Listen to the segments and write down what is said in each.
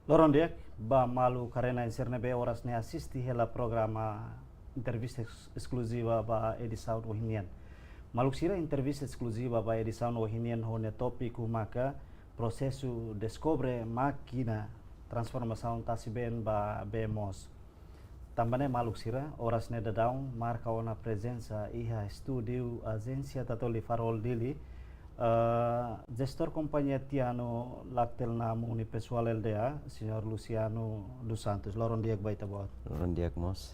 Loron dia ba malu karena inserne be horas ne assisti hela programa entrevista exclusiva ba edição ohinian. Maluk sira entrevista exclusiva ba edição ohinian hone tópico maka processo descobre máquina transformação tasiben ba bemos. Tambane maluk sira horas ne dadão marca ona presença iha estúdio agência tatoli farol dili gestor companhia Tiano Lactel Namu Uni Pessoal LDA, Senhor Luciano dos Santos. Loron dia baita bot. Loron dia mos.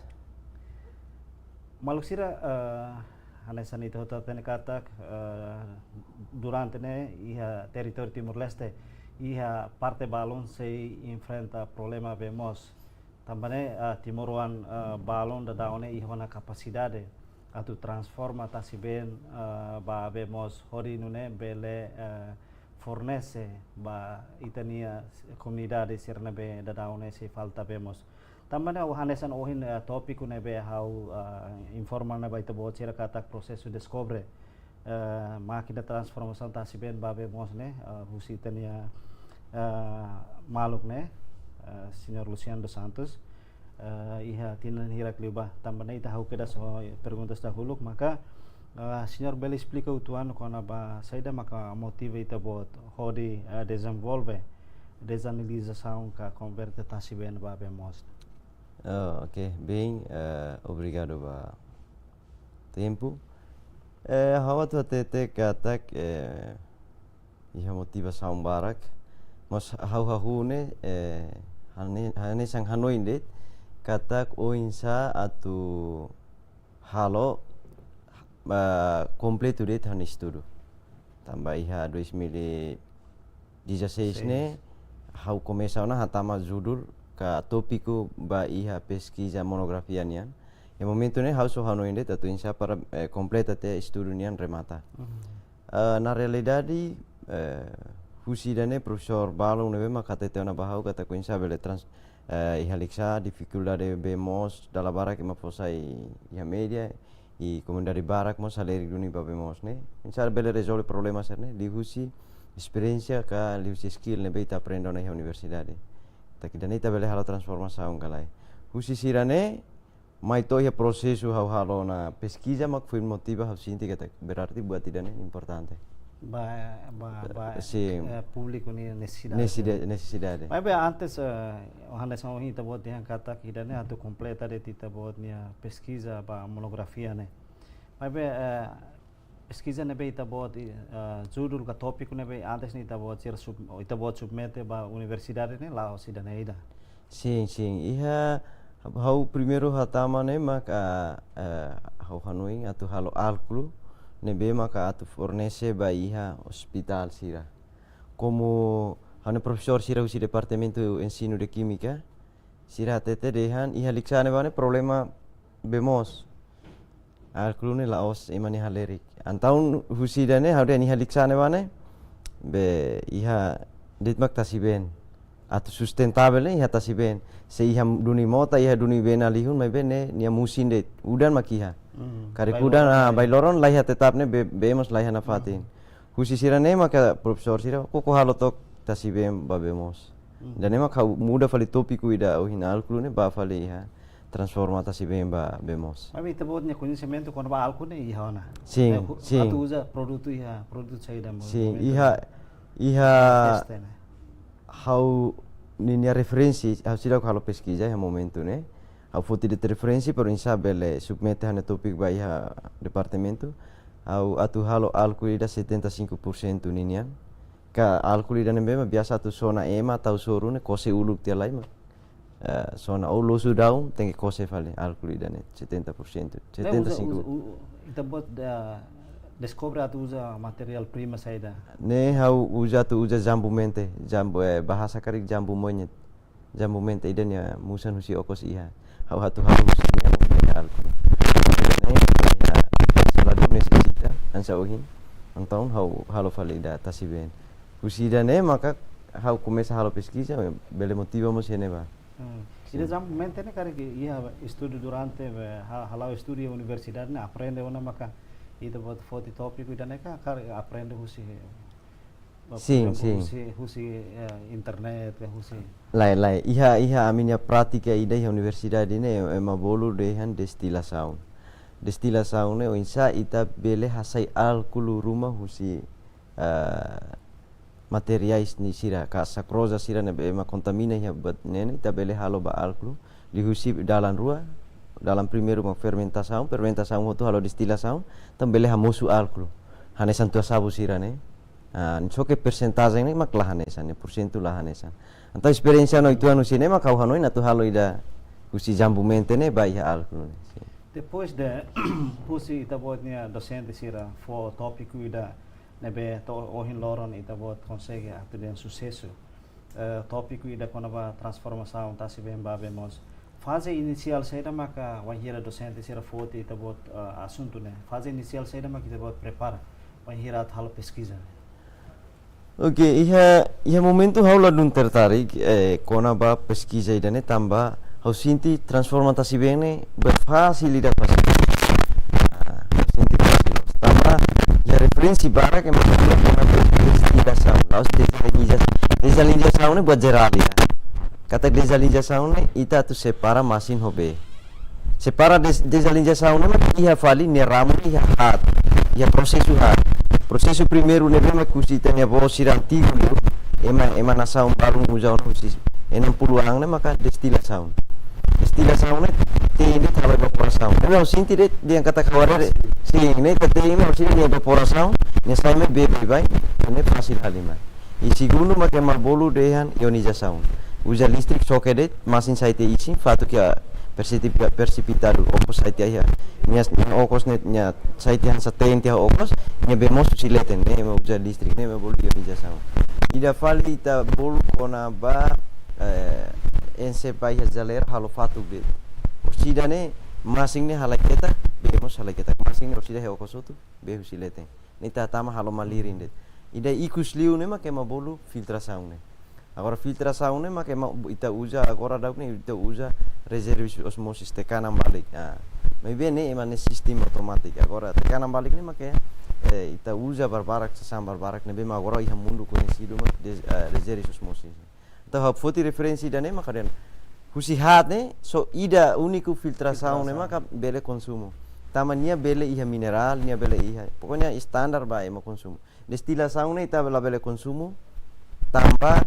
Maluk sira hanesan itu hotel katak durante ne iha território Timor Leste iha parte balon se enfrenta problema vemos. Tambane Timoruan balon da daone iha wana capacidade atu transforma tasiben ba vemos hori nune bele fornece ba itania comunidade sirnebe da daune se falta vemos tambane o hanesan ohin topiku nebe hau informa na baita bo cera katak processo descobre máquina transformação tasiben ba vemos ne husitania maluk ne Senhor Luciano dos Santos iha tinan hirak liba tambah ita hau kedas perguntas dahulu maka senhor bela explica o tuano kona ba saída maka motiva ita bot hodi desenvolve desanalização ka converte tasi ben ba bemos. Ok, bem, obrigado ba tempo. Hawa tu tete katak iha motivação barak mas hau ne hane sang hanoindet katak oinsa atu halo completo det han estudo tambah iha 2016 ne hau começa na hatama judul ka topico ba iha pesquisa monografia nian e momento ne hau so hanoindet atu insa para completa te estudo nian remata na realidade husidane professor balong nebe makate na bahau kata ko insa bele ihaliksa dificuldade bemos dalla barak ima posai iha media i comunidade barak mo saleri duni ba bemos ne insar bele resolve problema serne di husi experiência ka li husi skill ne beita aprendo na iha universidade takidane ita bele halo transformação kalai husi sirane mai to iha processo halo na pesquisa mak foi motiva hau sinti kata berarti buat tidane importante público ni necessidade. Mas bem, antes o Handerson Hinta bot yang kata kita ne atu completa de tita bot nia pesquisa ba monografia ne. Mas bem pesquisa ne be ita bot judul ka topik ne be antes ni ita bot ita bot submete ba universidade ne lao sidane ida. Sim, iha hau primeiro hatama ne maka hau hanuing atu halo alkulu nebe maka atu fornece ba iha hospital sira como hane professor sira usi departamento ensino de química sira tete dehan iha liksane bane problema bemos alklune laos imani halerik antaun husidane haude iha liksane bane be iha ditmak tasiben atu sustentabel iha tasiben se iha duni mota iha duni bena lihun mai bene nia musin det udan makiha karikudan bailoron laiha tetap ne bemos laiha nafatin husi sirane maka profesor sira koko halo tok tasibem babemos dan emak muda fali topiku ida ohina alkulu ne ba fali iha transforma tasibem ba bemos mas ita botnya conhecimento quando ba alkulu ne iha ona sim atu usa produto iha produto saída mo sim iha hau ninia referensi hau sira halo pesquisa ya momento ne hau foti de referensi pero insa bele submete hane topik ba iha departamento hau atu halo alkulida 75% ninia ka alkulida nembe biasa tu sona ema tau sorune kose uluk tia lai ma sona olo sudaun tenge kose fale alkulida ne 70% 75 ita bot descobre atu usa material prima saída ne hau usa jambu mente jambu bahasa karik jambu monyet jambu mente idanya musan husi okos iha hau hatu husinya menggunakan alkohol ne saladu necessita ansa ohin ang taon halo valida tasiben husida ne maka hau começa halo pesquisa bele motiva mo sene ba ida jambu mente ne kare iha estudo durante halau estudio universidade ne aprende ona maka ita bot foti topico ida ne ka aprende husi Sim, husi internet ke husi. Lai iha aminya pratika ida iha universidade ne ema bolu dehan destilação. Destilação ne o insa ita bele hasai alkulu rumah husi materiais ni sira ka sakroza sira ne ema kontamina iha buat nene ita bele halo ba alkulu li husi dalam rua dalam primeiro uma fermentação hotu halo destilação tambele hamosu alkulu hanesan tua sabu sira ne soke persentase ne mak lahanesan ne porsentu lahanesan anta experiência no itu anu sine mak kau hanoi na tu halo ida husi jambu mente ne ba iha alkulu ne. Depois de husi ita buat nia docente sira for tópico ida nebe to ohin loron ita buat consegue atu den sucesso tópico ida konaba transformação tasi bem babemos fase inicial saída maka wahira docente sira foto ita buat assunto né fase inicial saída maka ita buat prepara wahira halo pesquisa. Oke, iha momento haula dun tertarik konaba pesquisa ida ne tamba hau sinti transformasi bene berfasilidad sinti fasilos tamba ya referensi bara que maksudnya konaba destilação laos desalização ne buat jerali ya kata desalização ne ita tu separa masin hobe separa desalização ne iha fali ne ramu iha hat iha prosesu primeiro ne bema kusita ne bo sirantigo ema nasaum baru muzau no sis 60 ang ne maka destilação ne tende tala evaporação não sinti de yang kata kawara sim ne kata ini masih ne evaporação ne sai me bebe vai ne fasil halima e segundo ma que mal bolu dehan ionização usa listrik sokedet masin saite isi fato que precipitado okos saite ya nya okos net nya saite han satente okos nya bemos sileten ne ma usa listrik ne ma bolu ionização ida fali ita bolu kona ba ense pai jaler halo fatu be osida ne masing ne halaketa bemos halaketa masing ne osida he okosotu be husileten nita tama halo malirin det ida ikus liu ne make ma bolu filtração ne agora filtração ne make ma ita usa agora dauk ne ita usa reservis osmosis tekanan balik me bene emane sistem automatik agora tekanan balik ne make ita usa barbarak sesam barbarak ne be ma agora iha mundu conhecido ma reservis osmosis então foti referensi da ne maka den husi hat ne so ida uniku filtração ne maka bele consumo tamania bele iha mineral nia bele iha pokoknya standar ba emo consumo destilação ne ita bele consumo tambah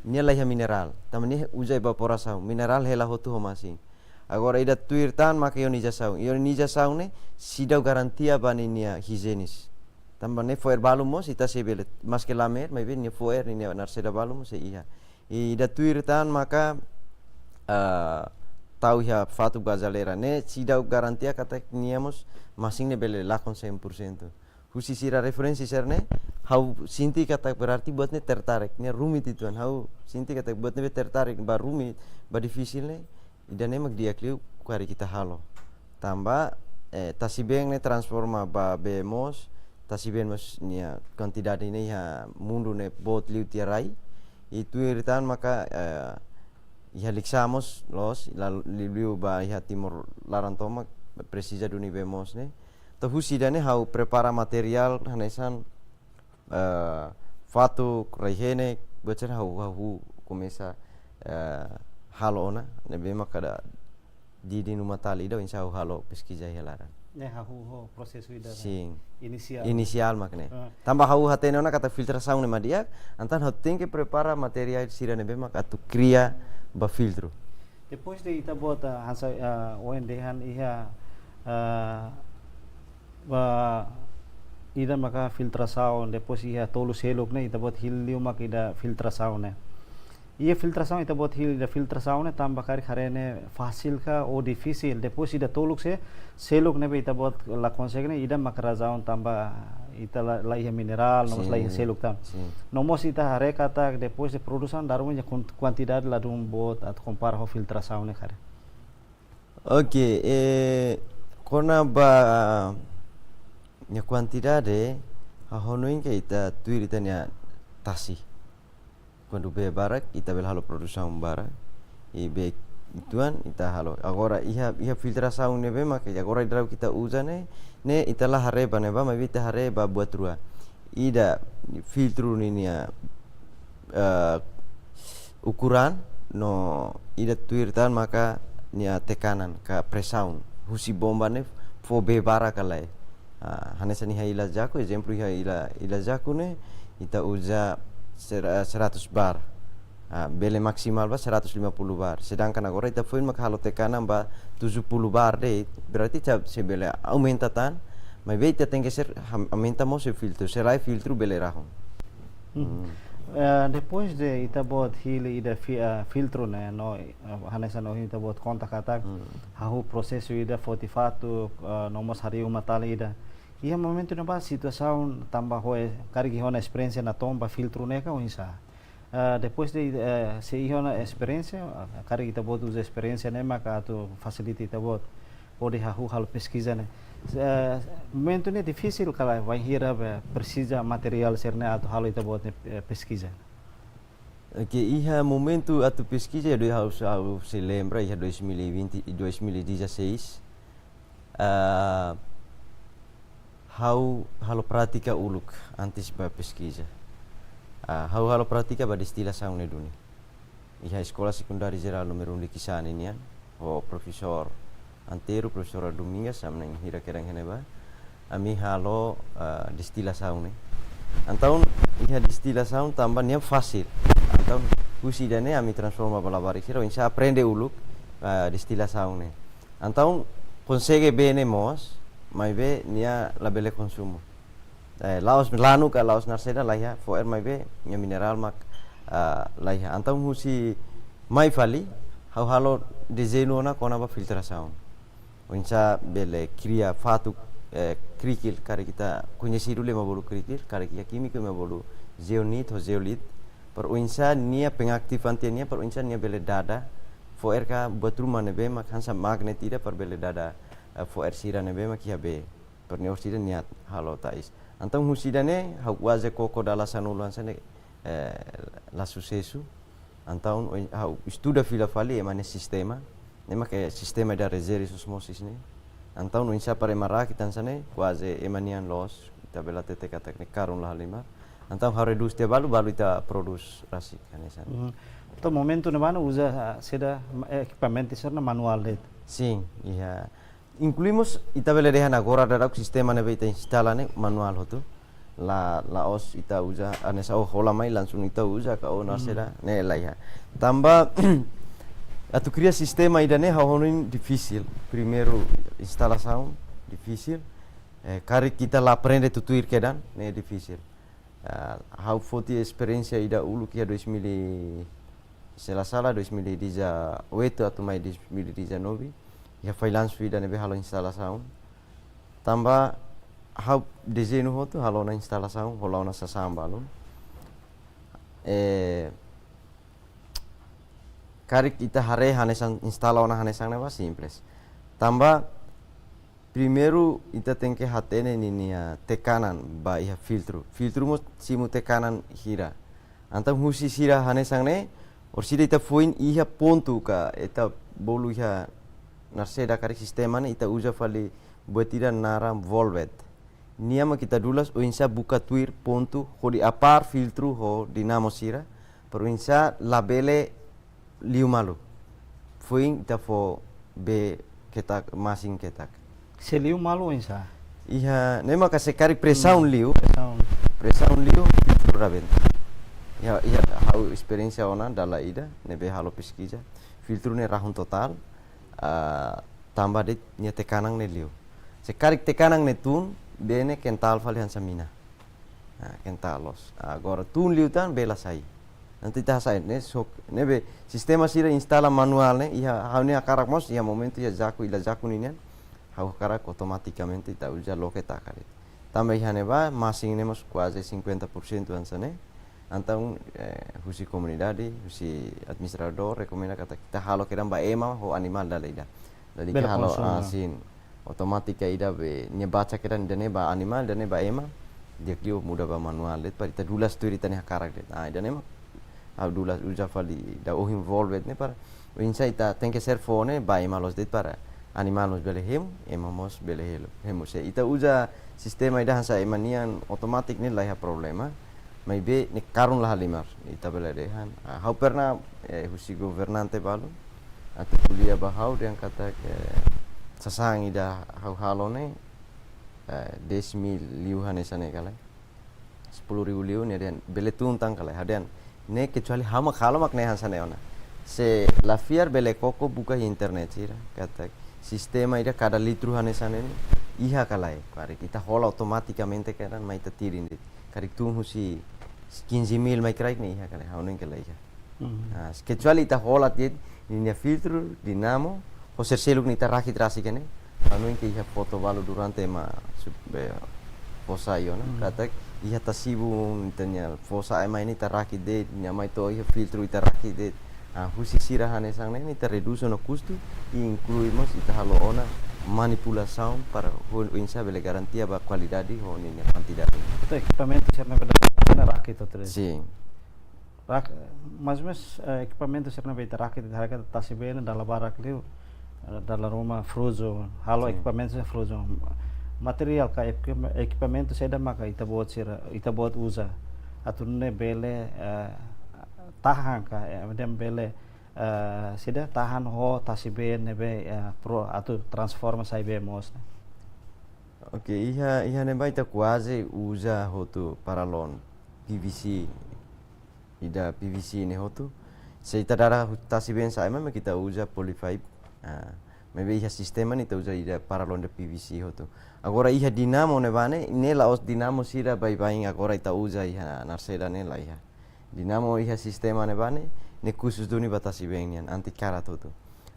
nia la iha mineral tamania usa evaporação mineral hela hotu homasi agora ida tuirtan maka ionização ne sidau garantia baninia higienis tamba ne foer balumos ita se belet mas que lamer mai ben ne foer ni narseda balum se iha e da tuirtan maka tau ya fatu gazalera ne sidau garantia kata niamos masing ne bele lakon 100% husi sira referensi serne hau sinti kata berarti buat ne tertarik ne rumit ituan hau sinti kata buat ne tertarik ba rumit ba difícil ne ida ne mag dia kliu kuari kita halo tamba tasibeng ne transforma ba bemos tasibeng mas nia quantidade ne ha mundo ne bot liu tiarai itu iritan maka iha lixamos los liu ba iha timor larantomak precisa duni bemos ne to husida ne hau prepara material hanesan fatu raihene becer hau começa halo ona ne be maka di numa tali do insya halo pesquisa helaran ne hau prosesu ida sim inicial makne tambah hau hatene ona kata filtração ne madia antan hau tem que prepara material sira ne be maka tu cria ba filtro depois de ita bota hansa oendehan iha ba ida maka filtração depois iha tolu selok ne ita bot hilliu maka ida filtração ne ia filtração ita bot hil da filtração ne tambah kari kharene fácil ka ou difícil depois ida toluk se selok ne be ita bot la consegue ida maka razaun tambah ita la iha mineral nomos la iha selok tam nomos ita hare kata depois de produção darum ya quantidade la dum bot at compara ho filtração ne kare okay kona ba nya quantidade a honoin ke ita tuirita nya tasi quando be barak ita bel halo produção barak e be ituan ita halo agora iha filtração ne be mak agora idrau kita usa ne ita la hareba ne ba ma vita hareba buat rua ida filtro ini ukuran no ida tuirtan maka nia tekanan ka pressão husi bomba ne fo bebara kalai hanesa ni ila jaku exemplo ila jaku ne ita uja 100 bar bele maksimal ba 150 bar sedangkan agora ita foi maka halo tekanan ba 70 bar de berarti se bele aumenta tan mas be ita tem que ser aumenta mo se filtro será filtro bele rahon. Depois de ita bot hili ida filtro né no hanesa no ita bot conta katak hahu processo ida fortifatu nomos hari matali ida ia momento na ba situação tamba hoe karigi hona experiência na tomba filtro né ka unsa depois de se hona experiência karigi ita bot usa experiência né maka tu facilita ita bot pode hahu hal pesquisa né momento ini difícil kalau vai hira precisa material serna atau hal itu buat pesquisa. Que iha momento atu pesquisa do harus se lembra iha 2020 2016 halo pratica uluk antes ba pesquisa halo pratica ba distila saune duni iha sekolah sekundari geral numero 1 di Kisan ini o profesor Antero profesor Domingas samnang hira kerang heneba ami halo distila saune antaun iha distila saun tambah nia fasil antaun usi dane ami transforma balabari sira insa aprende uluk distila saune antaun consegue bene mos mai be nia labele consumo laos lanu ka laos narseda laiha foer mai be nia mineral mak laiha antaun usi mai fali halo dezeno na kona ba filtrasaun Insa bele kria fatu krikil kare kita kunyesiru le mabolu krikil kare kia kimiko mabolu zeonit ho zeolit per insa nia pengaktifan nia per insa nia bele dada fo erka buat rumah nebe mak hansa magnet ida per bele dada fo sira nebe mak kia be per nia sira niat halo tais antang husidane hau waze koko dala sanuluan sane la sucesso antang hau estuda fila fali emane sistema nema ke sistema da reseris osmosis ne antau no insa pare mara kitan sane quase emanian los ita bela tete kata karun la lima antau ha reduz te balu ita produce rasi kanesan to momento ne mano usa seda equipamento serna manual det sim iya incluimos ita bela dehan agora da sistema ne ita instalane manual hotu la os ita usa anesa hola mai langsung ita usa ka ona seda ne la ya tamba Atu cria sistema idane hahonin difícil. Primeiro instalação difícil. Kari kita la aprende tutuir kedan ne difícil. Hau foti experiência ida ulu kia 2000 sela 2018 atau mai 2019. Ya freelance ida nebe halo instalação. Tamba hau desenho hotu halo na instalação, holo na sasambalun. Kari kita hare hanesan instala ona hanesan neba simples. Tamba primeiro ita tem que hatene ninia tekanan ba iha filtro. Filtro mo simu tekanan hira. Antam husi sira hanesan ne orsida ita foin iha pontu ka eta bolu iha narseda kari sistema ne ita usa fali buatira naram volvet. Niama kita dulas o insa buka tuir pontu ho di apar filtro ho dinamo sira. Pero insa labele liu malu fuing ita fo be ketak masing ketak se liu malu insa iha nema ka sekari pressão liu filtro raben ya hau experiência ona dala ida nebe halo pesquisa filtro ne rahun total tambah de nya tekanang ne liu sekari tekanang ne tun bene kental falihan samina kentalos agora tun liu tan bela sai nanti dah saya nebe sistema sira instala manual ne iha hau ne akarak mos ia momento ia jaku ila jaku ninian hau akarak automaticamente ita uja loke takari tambah iha neba masing ne mos quase 50% ansane antang husi comunidade husi administrador recomenda kata kita halo kiram ba ema ho animal dalaida jadi kita halo asin otomatika ida be nya baca kiran dane ba animal dane ba ema dia klio muda ba manual det parita dulas tu ritane akarak det dane ema Abdullah uja fali da o involved ne para insa ita tem que ser fone ba ema los det para animalos bele hemu emamos bele hemu se ita uja sistema ida hansa emanian otomatik ni lah problema mai be ni karun lah limar ita bele dehan hau pernah husi governante balu atau kuliah bahau yang kata sasang ida hau halone 10.000 liu hanesane kalai 10.000 liu ni dan bele tuntang kalai hadian ne kecuali hama khalamak ne hansane ona se la fiar bele koko buka internet sira kata sistema ida kada litru hanesane iha kalai kari kita hola automaticamente karan mai tatirin dit kari tum husi 15.000 mai krai ni iha kalai haunen kalai iha kecuali ita hola tiet ini filtro dinamo o seluk ni taraki trasi kene haunen ke iha foto balu durante ma fosa iona kata iha tasibun tanya fosa mai ni taraki de nyamai to iha filtro taraki de husi sira hanesang ni terreduce no custo e incluímos ita halo ona manipulação para o insa bele garantia ba qualidade ho ni quantidade. Itu equipamento serna beda rakit itu terus. Sim. Mais ou menos equipamento serna beda rakit harga tasi bene dalam barak liu dalam rumah frozo halo equipamento se frozo material ka equipamento seda maka ita buat sira ita buat usa atunne bele tahan ka kemudian bele sida tahan ho tasiben nebe pro atau transforma sai be mos. Oke, iha ne baita quase usa hotu paralon PVC. Ida PVC ne hotu. Se ita dara tasiben sai mama kita usa polyfibe. Mebe iha sistema ni ta usa ida paralon de PVC hotu. Agora iha dinamo ne bane nela os dinamo sira bai bai agora ita usa iha narseda nela iha. Dinamo iha sistema ne bane ne khusus duni batasi benian anti karat itu.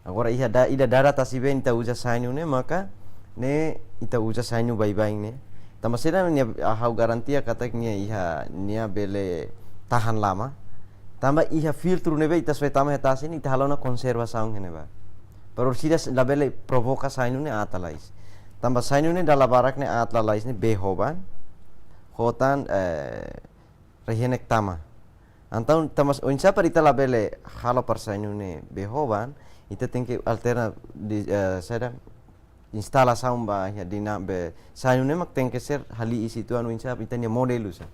Agora ida dara tasi ben ita uja sainu ne maka ne ita uja sainu bai ne. Tamasera ne hau garantia kataknya iha nia bele tahan lama. Tamba iha filtro ne be ita soi tama tasi ni ita halona konserva saung ne ba. Pero sida la bele provoka sainu ne atalais. Tamba sainu ne dala barak ne atalais ne behoban. Hotan rehenek tama. Então, tamas onsa parita la bele halo parsainu ne behoban, ita tenke alterna di sada instalação ba ya dina be sainu ne mak tenke ser hali isi tu anu insa pitanya modelu sa.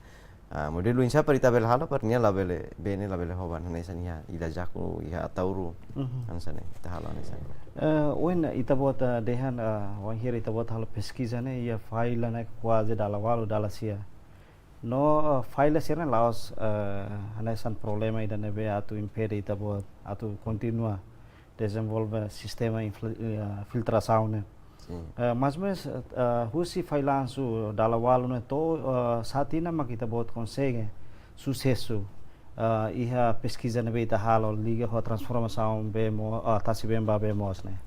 Modelu insa parita bele halo parnya la bele bene la bele hoban ne sania ida jaku ya tauru ansane ita halo ne sana. When ita buat dehan wan here ita buat halo pesquisa ne ya file na quase dala walu dala sia. No file serna laos hanesan problema ida nebe atu impede ita buat atu continua desenvolve sistema filtração ne. Mas husi failansu dala walu ne to satina mak ita buat consegue sucesso iha pesquisa nebe ita halo liga ho transformação bemo tasi bemba bemos ne.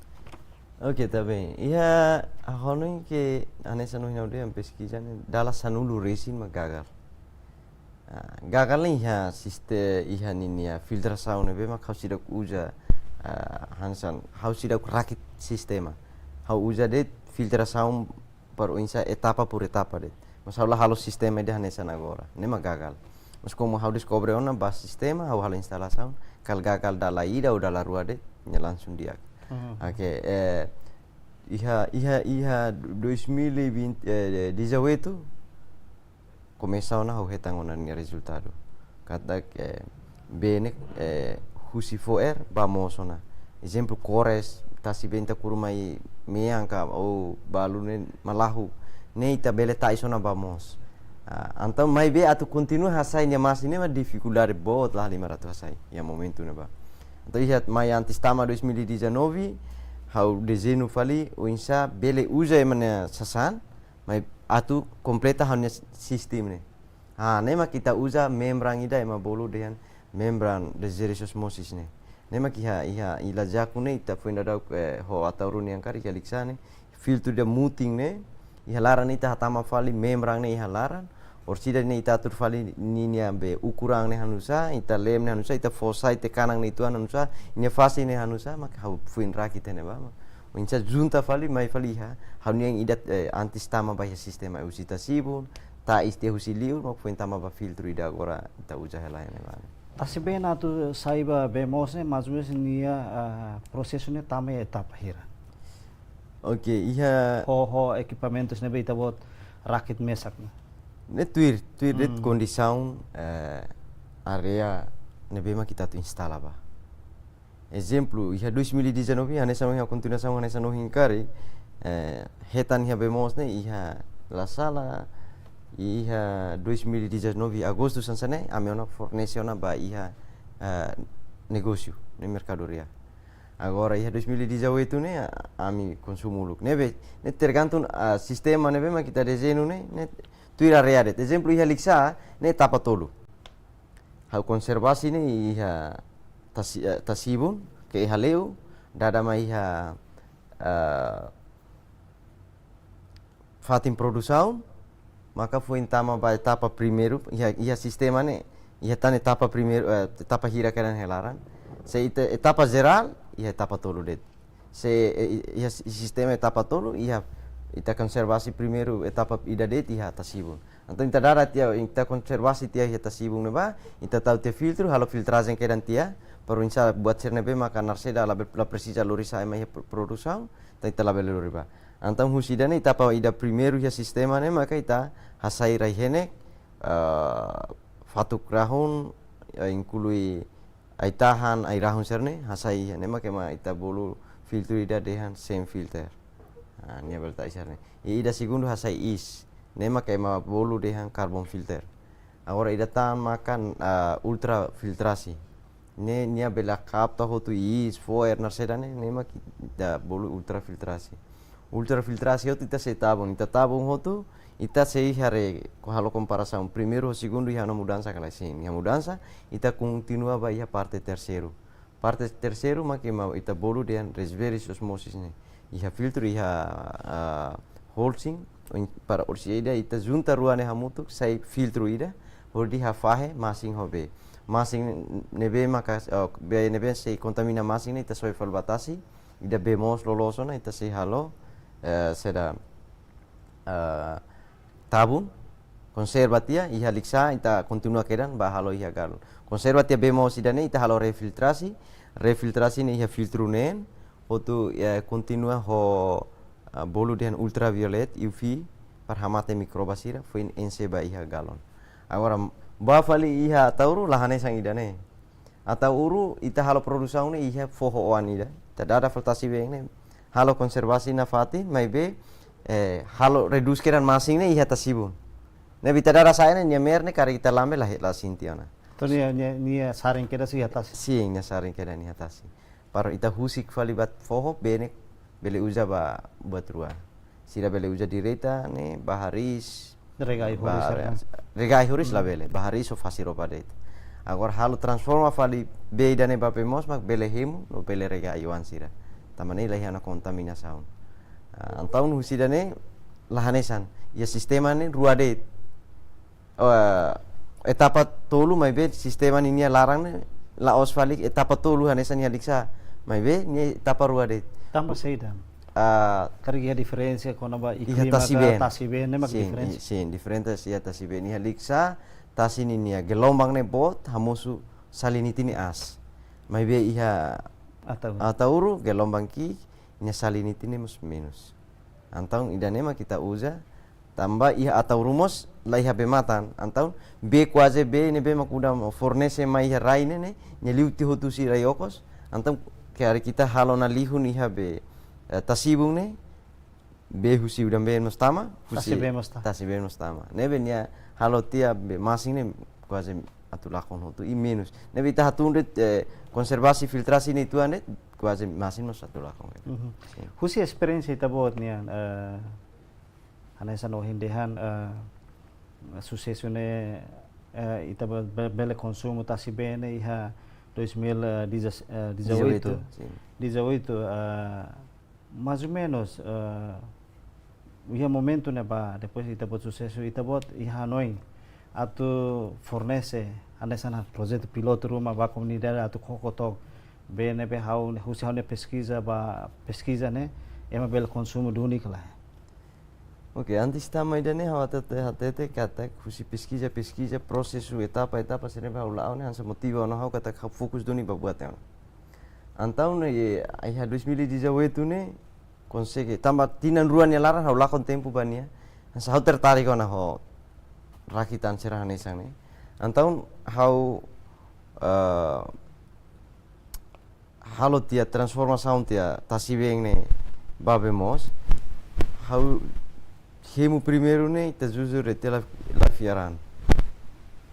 Oke, tá bem. Iha ahono que anessa no hinau de pesquisa ne dala sanulu resin ma gagal. Gagal ni iha siste iha ninia filtração ne be ma kau sidak uja hansan hau sidak rakit sistema. Hau uja de filtração para insa etapa por etapa de. Mas hau la halo sistema de anessa agora. Ne ma gagal. Mas como hau descobre ona bas sistema hau halo instalação kal gagal dala ida ou dala rua de nya langsung dia. Oke, iha 2018 começou na hetang ona ni resultado. Kata bene husi foer vamos ona. Exemplo cores tasi benta kurumai meangka ou balune malahu neita bele taisona vamos. Então mai be atu continua hasai nya mas ini ma dificuldade bot lah 500 hasai ya momento na ba. Então ihat mai antes tama 2019 hau dezenu fali o insa bele usa emana sasan mai atu completa hanya sistem ne. Nema kita usa membran ida ema bolu dengan membran de osmosis ne. Nema iha ila jaku ne ita fuenda dau ho ataurun yang kari kaliksane filtro de muting ne iha laran ita hatama fali membran ne iha laran orsida ne ita atur fali ninia be ukurang ne hanusa ita lem ne hanusa ita fosa ite kanang ne itu hanusa inya fase ne hanusa mak hau fuin rakit ne ba insa junta fali mai fali ha haunia idat antistama ba sistema usita sibun ta iste husiliu mak fuin tama ba filtro ida agora ita uja helai ne ba tasibena tu saiba bemos ne mas nia processo ne tama etapa hira. Oke, iha Ho equipamentos nebe ita bot rakit mesak. ne tuir det condição area nebe ma kita tu instala ba. Exemplo, iha 2019 ane sama iha continuação ane sama hinkari hetan iha bemos ne iha la sala iha 2019 agosto sansane amiona forneciona ba iha negócio ne mercadoria. Agora iha 2018 ne ami consumo luk. Nebe ne tergantung sistema nebe ma kita desenho ne tuir area det. Exemplo iha liksa ne tapa tolu. Hal konservasi ne iha tasibun ke iha leu dada ma iha fatin produção maka foi entama ba etapa primeiro iha sistema ne iha tan etapa primeiro etapa hira keran helaran se etapa geral iha etapa tolu det se iha sistema etapa tolu iha ita konservasi primeiro etapa ida det iha tasibun. Então ita dara tia ita konservasi tia iha tasibun ne ba ita tau te filtro halo filtragem keran tia para insya buat sernebe maka narseda la precisa lorisa ema iha produção ta ita label loriba. Então husida ne etapa ida primeiro iha sistema ne maka ita hasai raihene fatuk rahun inclui ai tahan ai rahun serne hasai ne maka ma ita bolu filtro ida dehan sem filter. Nia belta isarne. Ida segundo hasai is. Nema kema bolu dehan carbon filter. Agora ida tan makan ultra filtrasi. Ne nia bela capta hotu is foer narseda ne nema kita bolu ultra filtrasi. Ultra filtrasi hotu ita se tabung. Ita tabung hotu ita se ihare halo comparação primeiro segundo iha no mudança kala sin. Iha mudança ita continua ba iha parte terceiro. Parte terceiro makema ita bolu dehan reverse osmosis ne. Iha filtro iha holcing para orsieda ita junta ruane hamutuk sai filtro ida ordi ha fahe masing hobe masing nebe maka be nebe sei contamina masing ita soi falbatasi ida bemos lolosona ita sei halo seda tabun konservatia iha liksa ita continua kedan ba halo iha gal konservatia bemos ida ne ita halo refiltrasi ne iha filtro nen Otu continua ho bolu dengan ultraviolet UV para hamate mikrobasira foi ense ba iha galon. Agora ba fali iha tauru lahane sang idane. Atau uru ita halo produção ne iha foho oan ida. Tadada faltasi beng ne halo konservasi na fati mai be halo redus keran masing ne iha tasibun. Ne bitadara saya ne nyamer ne kari kita lambe la sintiana. To nia saring keda si atas. Sim, nia saring keda ni atasi. Para ita husik fali bat foho bene bele uja ba buat rua. Sira bele uja direta ne baharis regai horis la bele baharis o fasiro padet. Agora halo transforma fali be dane ba pemos mak bele hemu no bele regai wan sira. Tamane la hana contaminação. Antaun husidane lahanesan ya sistema ne rua det. Etapa tolu mai be sistema ni larang ne la osfalik etapa tolu hanesan ya diksa mai be ni etapa rua det. Tambah seidan. Karena diferensia kona ba Iha iklima tasiben ne mak diferensia. Sim, diferente sia tasiben iha liksa tasini nia gelombang ne bot hamusu saliniti ni as. Mai be iha atauru gelombang ki nia saliniti ni mus minus. Antau idanema kita uza tambah iha ataurumos la iha bematan antau be quase be ne be makuda fornece mai iha raine ne nyeliuti hotu si rayokos antau ke hari kita halo na lihun iha be tasibung ne be husi udam be mustama tasibe mustama ne be nia halo tia be masing ne quase atulakon hotu i minus ne be ta hatunde konservasi filtrasi ni tuane quase masing nos atulakon. Husi experience ita bot nia anesa no hindehan sucesso ne ita bele consumo tasibene iha 2018 mais ou menos iha momento ne ba depois ita bot sucesso ita bot iha noin atu fornece anesa na projeto piloto ruma ba comunidade atu kokotok BNB hau husi hau ne pesquisa ne ema bele consumo dunik lah. Oke, antes também ainda nem até kata kusi pesquisa processo etapa serba ulau ne hansa motivo no hau kata fokus doni ba buat. Então ne ai 2018 ne konsege tambah tinan ruan ya laran hau lakon tempo bania hau tertarik ona ho rakitan serahane sang ne antau hau halo tia transformação tia tasibeng ne babemos hau hemu primeiro ne ita jujur ite la fiaran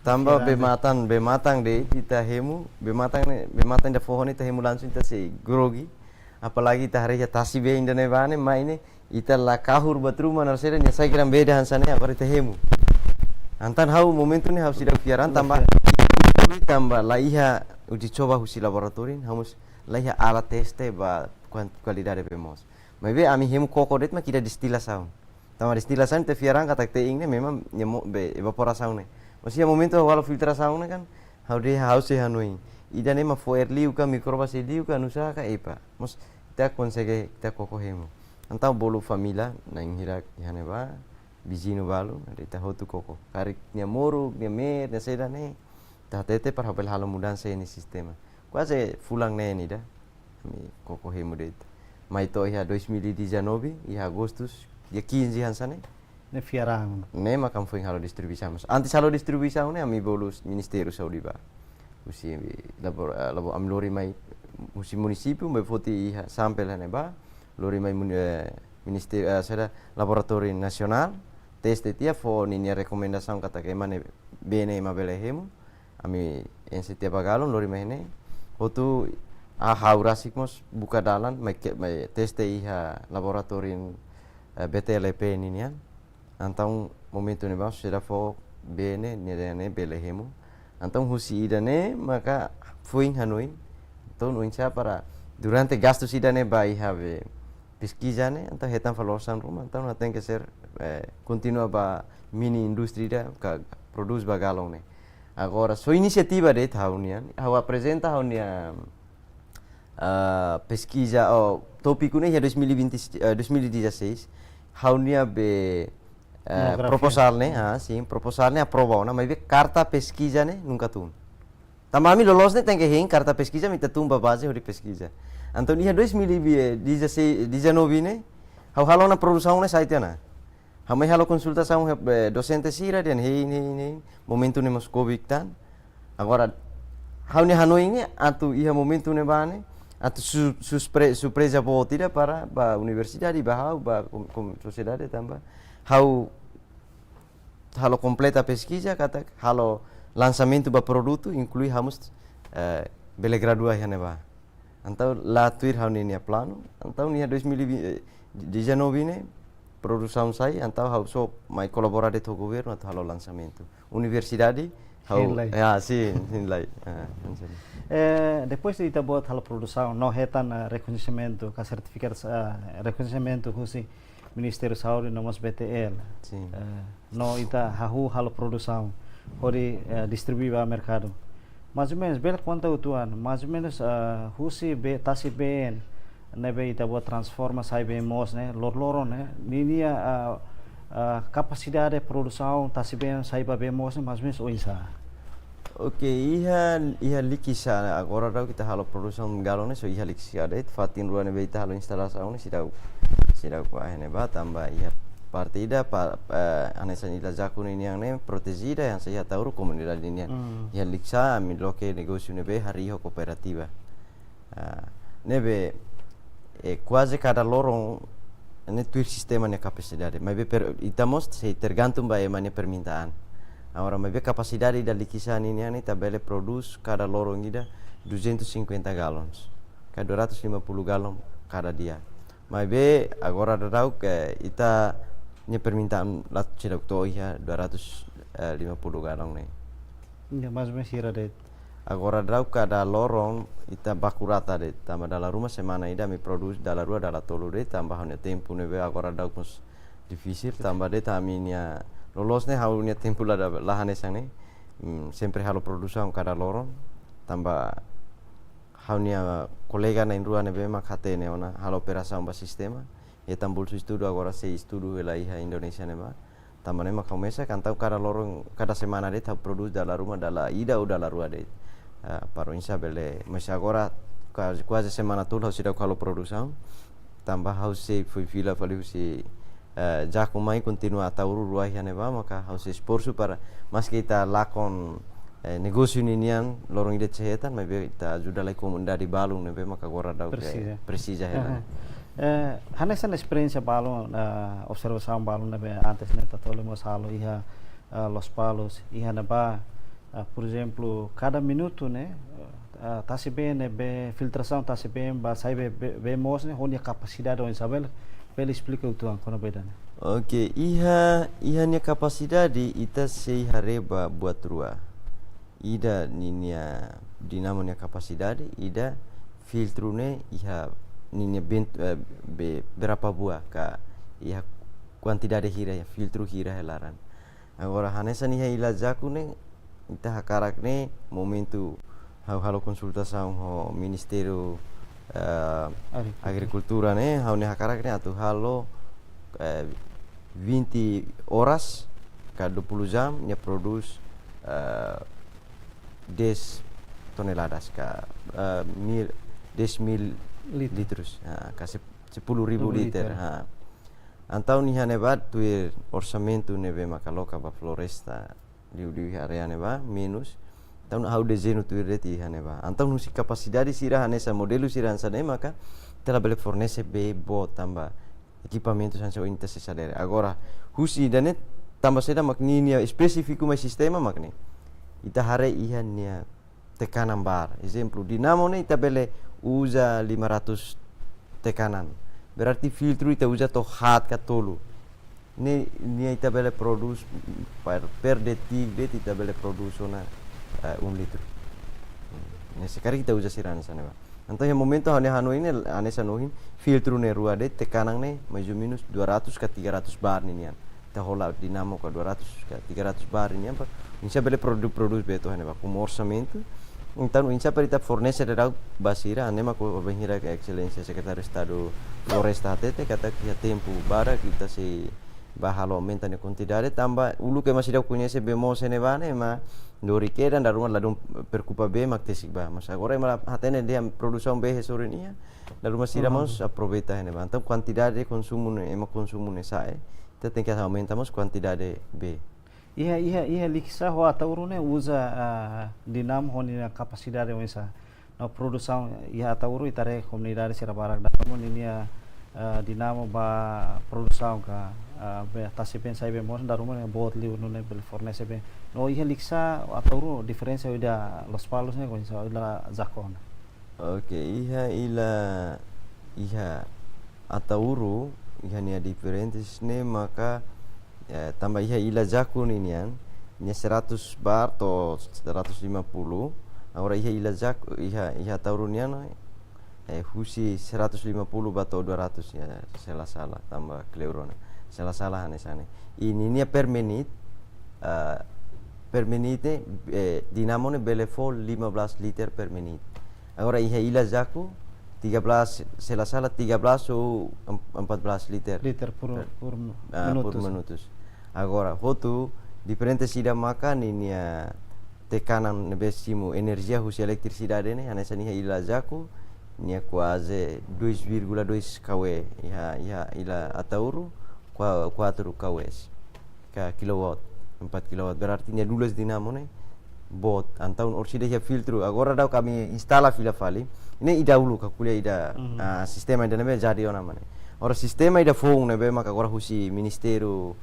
tambah bematang de ita hemu bematang da pohon ita hemu langsung ita se grogi apalagi ita hari tasibeng dane bane maine ita la kahur batruma narsera nya saya kira beda hansane apar ita hemu antan hau momentu ne hau sida fiaran tambah laiha uji coba husi laboratorium hamus laiha alat teste ba qualidade bemos mas be ami hemu koko det ma kida distila saun tambah distila saun te fiaran kata te ingne memang nyemo be evaporação ne masih momento wala filtração ne kan hau de hau se hanoi ida ne ma foer liu ka mikroba se liu ka nusa ka epa mos ta consegue ta koko hemu antau bolu família na inhira hane ba bizino balu ta hotu koko karik nya moru nya mer nya seda ne ta tete par habel halo mudança ini sistema quase fulang ne ni da mi koko hemu det mai to ia 2019 ia agostus dia 15 hansane ne fiarang ne makam foi halo distribuição antes halo distribuição ne ami bolus ministério saudi ba usi labor am lori mai usi município me foti ia sampel ne ba lori mai ministério sada laboratório nacional teste tia fo ni recomendação kata ke mane bene mabele hemu ami en setiap galon lori mai ne otu haurasikmos buka dalan mai teste iha laboratorium BTLP ninian antau momento ne bas sera fo bene ne belehemu antau husi idane maka fuing hanoi ton uncha para durante gastos idane bai have pesquisa ne antau hetan falosan rumah antau na tem que ser continua ba mini industria da ka produz ba galon ne agora sua iniciativa de taunian hau apresenta haunia pesquisa o tópico ne 2016 haunia be proposal ne sim proposal ne aprova na mas carta pesquisa ne nunca tun tamami lolos ne tem que ring carta pesquisa mita tumba base de pesquisa então ia 2016 19 ne hau halo na produção ne site na hamai halo consultação docente sira dan hei momento ne moscovic tan agora hau ne hanoi ne atu ia momento ne bane atu surpresa botida para ba universidade ba hau ba sociedade tambah hau halo completa pesquisa kata halo lançamento ba produto inclui hamus bele gradua ya ba então lá tuir hau ne plano então nia 2019 ne produção sai então hau so mai colaborar com o governo atau halo lançamento universidade hau sim hinlai depois de ita buat halo produção no hetan reconhecimento ka certificado reconhecimento husi Ministério da Saúde nomos BTL sim no ita halo produção hori distribuir ao mercado mais ou menos bel quanto utuan mais ou menos husi tasi ben nebe ita buat transforma sai bem mos né lor né ninia capacidade de produção tasi ben sai ba bem mos mais ou menos oinsa. Ok, iha likisa agora rau kita halo produção galone so iha likisa det fatin ruane beita halo instalação sidau ko ahne ba tambah iha partida anesan ila zakun ini yang ne protegida yang saya tahu komunidade ini iha liksa mi loke negócio nebe hariho cooperativa nebe quase cada lorong ne tuir sistema ne capacidade mas itamos se tergantung ba emane permintaan. Agora, mas a capacidade da liquisan ini tabele produz cada lorong ida 250 galões, cada 250 galão cada dia. Mas agora tahu que ita nya permintaan lat tidak to ya 250 galão ne. Ya mais ou menos ira det. Agora tahu cada lorong ita bakurata det, tambah dalam rumah semana ida mi produz dalam rua dalam tolu det, tambah hanya tempo ne agora tahu mus difícil, tambah det aminya lolos ne hau nia tempo la lahane sang ne sempre halo produção cada lorong tambah hau nia colega na indrua ne bema khate ne ona halo operação ba sistema e tambul su estudo agora se estudo ela iha Indonesia ne ba tambah ne makau mesa kantau cada lorong cada semana de ta produz dalla rumah dalla ida o dalla rua de paro insa bele mas agora quase semana toda hau sida halo produção tambah hause foi fila fali husi jaku mai continua atauru ruai hane ba maka hause esforço para mas kita lakon negócio ninian lorong ide cehetan mai be ita ajuda lai comunidade balung nebe maka gora dau Precisa. precisa hela. Hanesan experiência balon observação balon nebe antes né tatolemos halo iha Los Palos iha neba por exemplo cada minuto né tá se bem né be filtração tá se bem ba sai be mos né honia capacidade on sabel ele explica o tuan kono beda né. Oke, iha nia capacidade ita sei hareba buat rua. Ida ninia dinamo nia capacidade, ida filtrune iha ninia berapa buah ka iha quantidade hira ya filtru hira helaran. Agora hanesan iha ila jaku ne ita hakarak ne momentu halo konsultação ho Ministério Agricultura ne hau ne hakarak ne atu halo 20 horas ka 20 jam nya produz 10 toneladas ka 10.000 litros ka 10.000 liter antau ni hane bat tuir orçamento nebe makaloka ba floresta di area neba minus tahun hau dezeno tuir reti hane ba antau nusi capacidade sira hanesa modelo sira hansane maka telah bele fornece be bo tamba equipamentos hansa o intercessadere agora husi danet tambah seda makninia espesifiku mai sistema makni ita hare iha nia tekanan bar exemplo dinamo ne ita bele usa 500 tekanan berarti filtru ita usa to hat ka tolu ne nia ita bele produce per detik det ita bele produce ona 1 litro ne sekarang kita usa sirana sana ba anto yang momento hane hanu ini ane sanohin filtru ne rua de tekanan ne maju minus 200 ke 300 bar ni nian ta hola dinamo ke 200 ke 300 bar ni apa insa bele produce beto hane ba como orçamento então insa para ita fornecer da basira ane ma ko benhira ke excelência secretário estado floresta tete kata que tempo bara kita se bahalo aumenta ne quantidade tamba ulu que masih dah conhece bemos ne bane ma dori quedan da rumah ladum percupa be maktesik ba mas agora ema hatene dia produção be sorenia da rumah siramos aproveita ne ba então quantidade de consumo ne ema consumo ne sai kita tem que aumentamos quantidade be Iha liksa ho atauru ne usa dinam honi na capacidade onsa na produção iha atauru itare comunidade sira barak da ini dinamo ba produção ka be tasi pensa be mos da rumah bot li unu ne bel fornece be no iha liksa atauru diferença ida Los Palos ne konsa ila zakon. Oke, iha atauru iha nia diferentes ne maka tambah iha ila jaku ninian nya 100 bar to 150 agora iha ila jaku iha taurunian husi 150 bato 200 ya salah tambah kleurona salah hanesane ini nia per menit dinamo ne bele full 15 liter per menit agora iha ila jaku 13 o 14 liter por minutos. Agora, hotu diferente sida makan ini tekanan nebesimu energia husi elektricidade ne anesa ni ila jaku ni quase 2,2 kW ila atauru 4 kW ka kilowatt 4 kilowatt berarti ni 12 dinamo ne bot antaun orsida ya filtru agora dau kami instala fila fali ini ida ulu ka kulia ida sistema ida nebe jadi ona mane ora sistema ida fong nebe maka agora husi ministério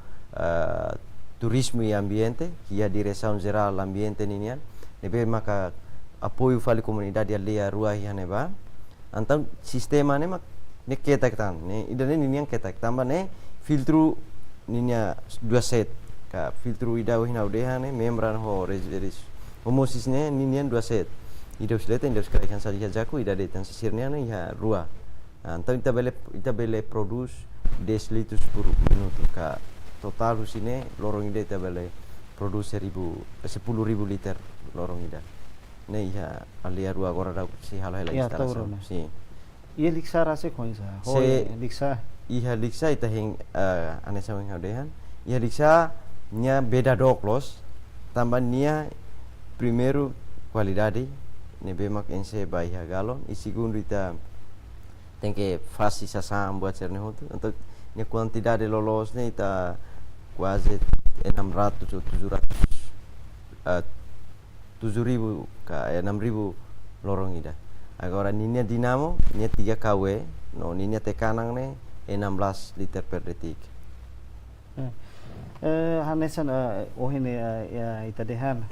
turismo e ambiente que a direção geral ambiente ninian nebe maka apoio fali comunidade aldeia rua ia neba antam sistema ne mak ne ketak tan ne ida ne ninian ketak tamba ne filtru ninia 2 set ka filtru ida hina udeha ne membran ho regeris homosis ne ninian 2 set ida usleta ida uskalaikan saja jaku ida detan sisirnya ne ya rua antam ita bele produce 10 litros por minuto ka total usine lorong ida ita bele produce 10.000 liter lorong ida ne ya alia rua agora da si halo hela instalação si ia liksa rase coisa ho liksa iha liksa ita hing anesa hing adehan iha liksa nya beda doklos tambah nia primeiro qualidade ne bemak ense baiha galon e segundo ita tengke fasi sasam buat cerne hotu untuk nya kuantidade lolosnya ita quase 600 atau 700 eh, 7.000 ka 6.000 lorong ida. Agora ninya dinamo nya 3 kW no ninya tekanang ne 16 liter per detik. Hanesan ohini ya ita dehan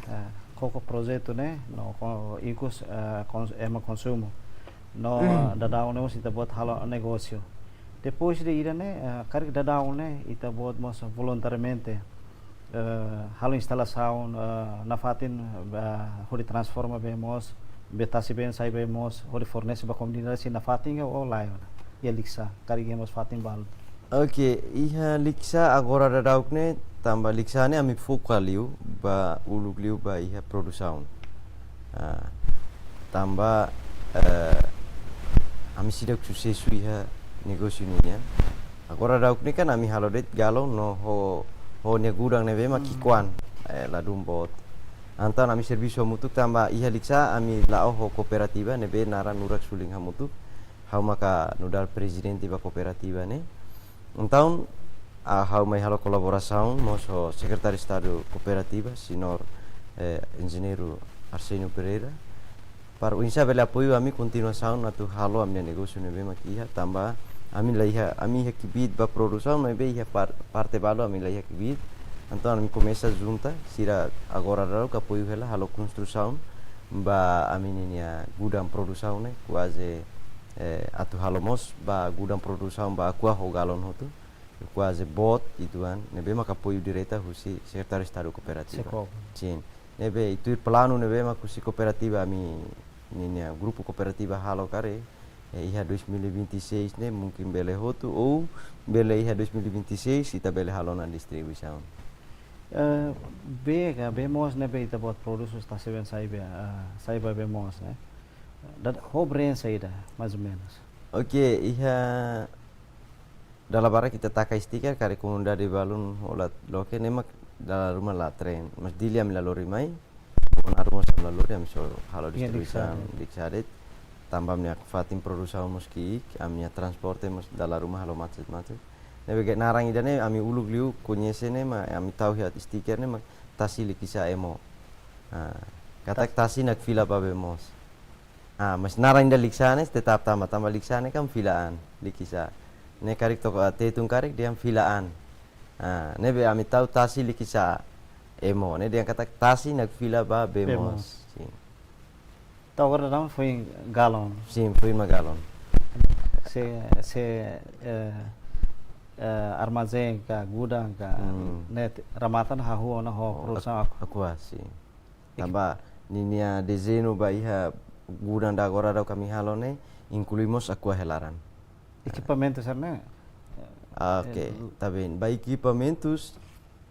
koko projeto ne no ikus ema consumo no dadao ne ita buat halo negócio. Depois de ir né cari dadao ne ita buat mos voluntariamente halo instalação na fatin hori transforma bemos betasi ben sai bemos hori fornece ba comunidade si na fatin o lain ya liksa cari gemos fatin bal. Oke, iha liksa agora dadauk ne tambah liksa ne ami fokaliu ba uluk liu ba iha produsaun. Tambah ami sidak susesu iha negosio ninya. Agora dadauk ne kan ami halodet galon no ho ne gudang ne bema kikuan la dumbot. Antan ami servisu mutuk tambah iha liksa ami lao ho kooperativa ne be naran nurak suling hamutuk. Hau maka nudal presidente ba kooperativa ne. Então, hau mai halo colaboração, nosso secretário de Estado Cooperativa, senhor engenheiro Arsenio Pereira, para o insabel apoio a mim continuação na tu halo a minha negócio ne bem aqui, tambah a mim kibit ba produção, mas bem parte balo a mim lá kibit, então a mim começa junta, sira agora raro que apoio ela halo construção, ba a mim niya gudang produção ne, quase atu halomos ba gudang produção ba aqua ho galon hotu quase bot ituan nebe maka apoio direta husi secretário de Estado Cooperativa. Sim. Nebe itu plano nebe maka husi cooperativa ami ninya grupo cooperativa halo kare iha 2026 ne mungkin bele hotu ou bele iha 2026 ita bele halo na distribuição. Bemos nebe ita buat produtos está se ben sai ba bemos né. Dat hobreen saída, mais ou menos. Oke, iha dalam bara kita takai stiker kari comunidade balun olat loke nemak dalam rumah la tren. Mas dili am lalori mai, ona rumah sam lalori am so halo distribuição diksadet. Tambah minyak fatim produsaun muski, amnya transporte mas dalam rumah halo macet. Nebe narang idane ami uluk liu kunyese ne ma ami tahu hiat stiker ne ma tasi likisa emo. Katak tasi nak fila pa bemos. Mas narang da liksane tetap tambah liksane kan filaan likisa. Ne karik toko tetung karik dia filaan. Ne be ami tahu tasi likisa emo. Ne dia kata tasi nak fila ba bemos. Sim. Tahu agora não foi galon. Sim, foi uma galon. Se armazém ka gudang ka net ramatan hahu ona ho produção aku sim. Tambah ninia dezeno ba iha gudang da agora da kami halone incluímos aqua helaran. Equipamentos né? Ok, tá bem. Ba equipamentos,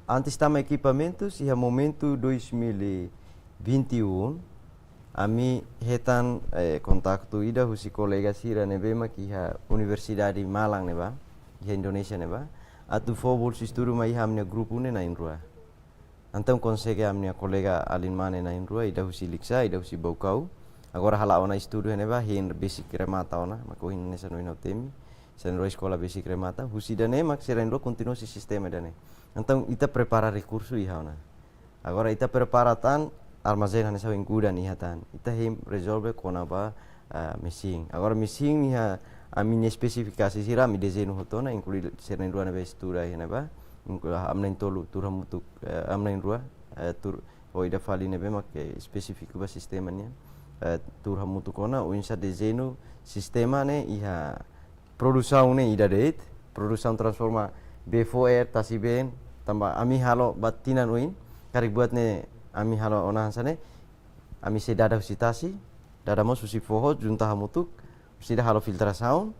antes tama equipamentos e momento 2021 ami hetan kontaktu ida husi kolega sira nebema ki ha Universidade Malang neba, ki Indonesia neba, atu fobol sisturu mai hamnya grupu ne na inrua. Antam konsege amnia kolega alin mane na inrua ida husi liksa ida husi baukau. Agora hala ona estudo neba hin basic remata ona, mako hin nesa no inotemi. Senro escola basic remata, husi dane mak serendo continuo si sistema dane. Antam ita prepara recurso iha ona. Agora ita preparatan armazém nessa em gudang ihatan. Ita him resolve kona ba machine. Agora machine iha a minha especificação sira mi desenho hotona incluir seren rua na vestura iha ba. Amna intolu turha mutuk amna in rua tur oida fali nebe mak específico ba sistema nya. Turha mutuk kona o insa desenho sistema ne iha produção ne ida date, produção transforma B4R tasi ben tambah ami halo batinan uin karik buat ne ami halo onahan sane ami se dada husitasi dada mo susi foho junta hamutuk sida halo filtrasaun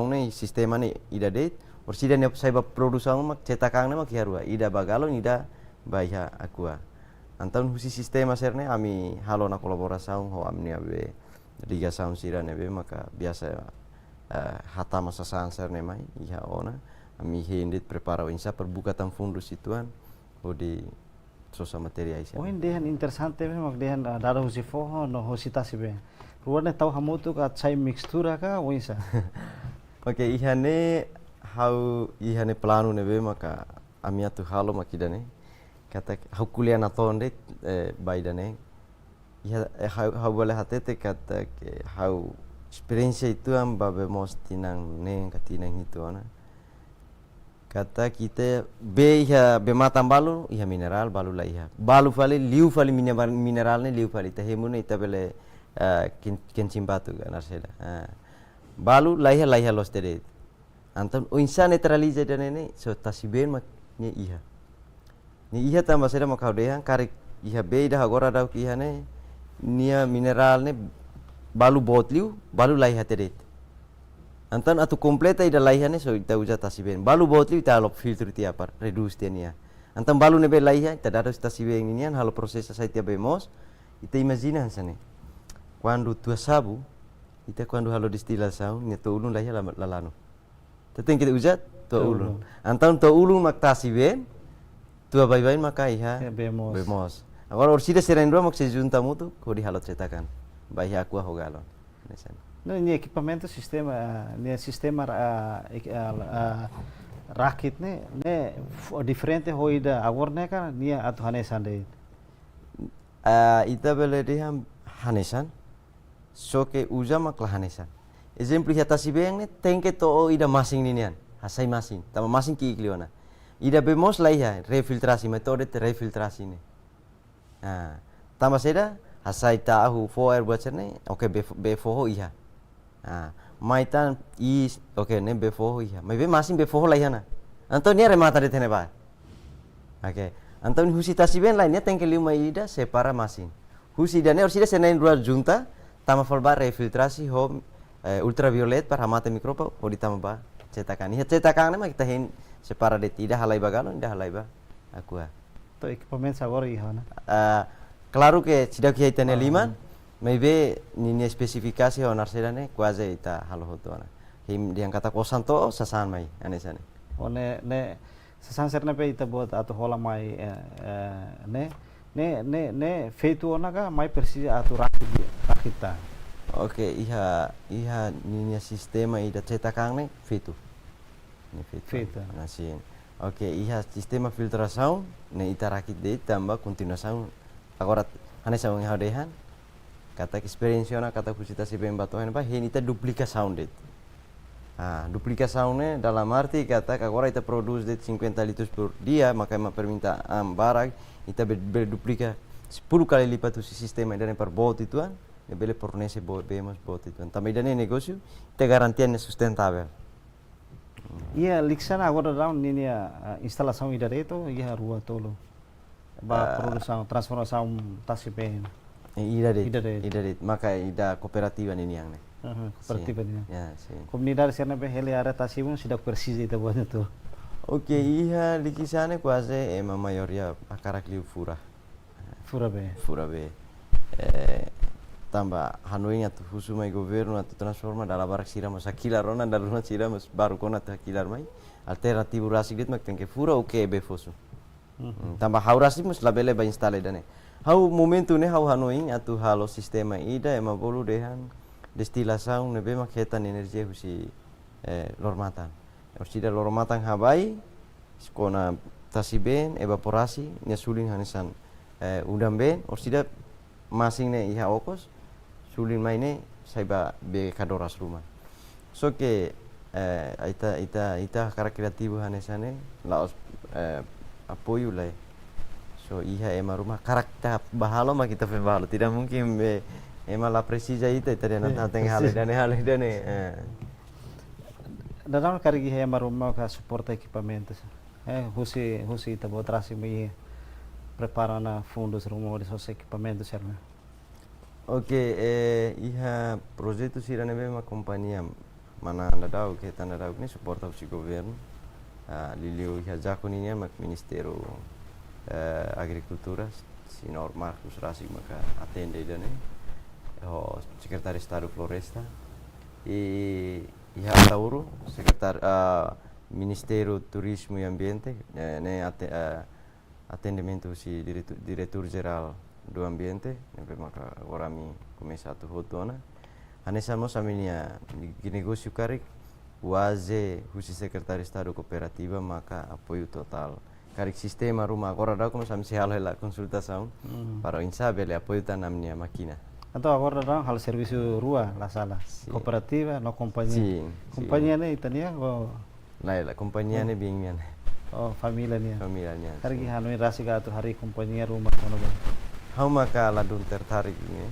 ne sistema ne ida date sida ne saiba produção mak cetakang ne mak harua ida bagalo ida baiha aqua antan husi sistema serne ami halo na kolaborasaun ho amni abe liga saun sira nebe maka biasa hata masa sanser ne mai iha ona ami hendet prepara insa perbuka tam fundus ituan odi sosa materia isi. Oh, dehan interessante memang dehan dada husi foho no husi tasibe. Ruane tau hamutu ka chai mixtura ka oisa. Oke, ihane hau ihane planu nebe maka amia tu halo makidane. Kata hau kuliah na tonde baidane. Iha hau boleh hatete kata ke hau experiência itu babe mos tinang neng katinang itu ana. Kata kita iha be matam balu iha mineral balu la iha. Balu fali liu fali mineral ne liu fali tahemune ita bele kencimbatu kan arseda. Balu la iha los tere. Antam o insan neutraliza danene so tasiben mak ne iha. Ni iha tambah seda makau dehan karik iha be ida agora dau iha ne nia mineral ne balu botliu balu la iha tere. Antan atu completa ida laiha ne so ita uja tasiben. Balu botliu ita alop filter tia par reduce tia. Antan balu ne be laiha ita dados tasiben nian halo proses sa tia bemos. Ita imagina hansane. Quando tua sabu ita quando halo distila sau ne to ulun laiha lalano. Teteng kita uja to ulun. Antan to ulun mak tasiben tua bai-bai maka iha bemos. Agora orsida serendro mak se junta mutu ko di halo cetakan. Bai aku hogalon. Nesane. No, ini equipamento sistema rakit ne diferente hoida agor ne kan nia atu hanesan de. Ita bele deham hanesan so ke uja mak la hanesan. Exemplo hata sibeng ne tengke to ida masing ninian hasai masing tama masing ki kliona. Ida bemos laiha refiltrasi metode refiltrasi ne. Tama seda hasai tahu foer buat cerne oke be foho iha. Maitan is oke ne befoho iha. Mai be masing befoho lah na. Anto ni remata de tene ba. Oke. Anto ni husi tasiben lain ya tengke lima ida separa masing. Husi dane orsida senain dua junta tama falbar refiltrasi home ultraviolet par hamate mikroba ho ditama ba cetakan. Iha cetakan ne ma kita hin separa de tidak halai bagalo indah halai ba. Aku To equipamento agora iha na. Claro que sidak ia tene liman. Maybe nini spesifikasi honar sedane kuaze ita halo hotona. Him diang kata kosan to sasan mai anesane. Ne sasan serna pe ita buat atau hola mai ne feito ona ka mai persis atu rakita. Oke, iha nini sistema ida cetakang ne feito. Ne feito. Nasin. Oke, iha sistema filtração ne ita rakit de tambah continuação. Agora hanesa wang hadehan kata experience na kata kusita si bembatohan ba hinita duplika sound it. Duplicação ne dalam arti kata agora ita produce de 50 litros por dia maka ma perminta barang ita berduplika 10 kali lipat tu sistema dan per bot itu an ne bele fornece bemos bot itu an também dane negócio te garantian sustentável. Iya liksana agora down nini instalação ida reto ia rua tolo. Ba produção transformação tasiben. Ida det maka ida kooperativa ini yang ne. Kooperativa ini. Ya, sim. Comunidade serna be hele ara tasibun sida persis ita buat itu. Oke, iha likisane quase ema maioria akarak liu fura. Fura be. Tambah hanuing atu husu mai governo atu transforma dala barak sira mas akilar rona daruna sira mas baru kona atu akilar mai alternativu rasi dit mak tengke fura oke be fosu. Tambah haurasi mus labele ba instale dane. Hau momentu ne hau hanuing atu halo sistema ida ema bolu dehan destilação ne bema ketan energia husi lormatan. Orsida lormatan habai skona tasiben evaporasi ne sulin hanesan udam ben orsida masing ne iha okos sulin mai ne saiba be kadoras rumah. So ke ita cara kreativo hanesane laos apoio lai. So iha ema rumah karakter bahalo ma kita fe bahalo tidak mungkin be ema la precisa ita tadi nanti hale dane Dalam kari gihe ema rumah ka suporta equipamentos. Husi ita buat rasi mai prepara na fundos rumah de sos equipamentos serna. Oke, iha projeto sirane be ma companhia mana anda dau ke tanda dau ni suporta usi governo. Liliu iha jako ni mak Ministério Agricultura, Senhor Marcos Rasi maka atende dane. O Secretário de Estado Floresta e iha Tauro, Secretário Ministério Turismo e Ambiente, ne atendimento si diretor geral do ambiente, nebe maka agora mi começa a hotona. Anesamos a minha negócio karik, waze husi secretário de Estado cooperativa maka apoio total. Karik sistema rumah agora dá como sampai hal hela consultação para insabe le apoio tá na minha máquina. Então agora dá hal serviço rua la sala cooperativa no companhia. Companhia ne itania o la companhia ne bing mian. Oh família nia. Família nia. Kargi hanoi rasi ga tu hari companhia rumah kono ba. Hau maka ladun tertarik ini,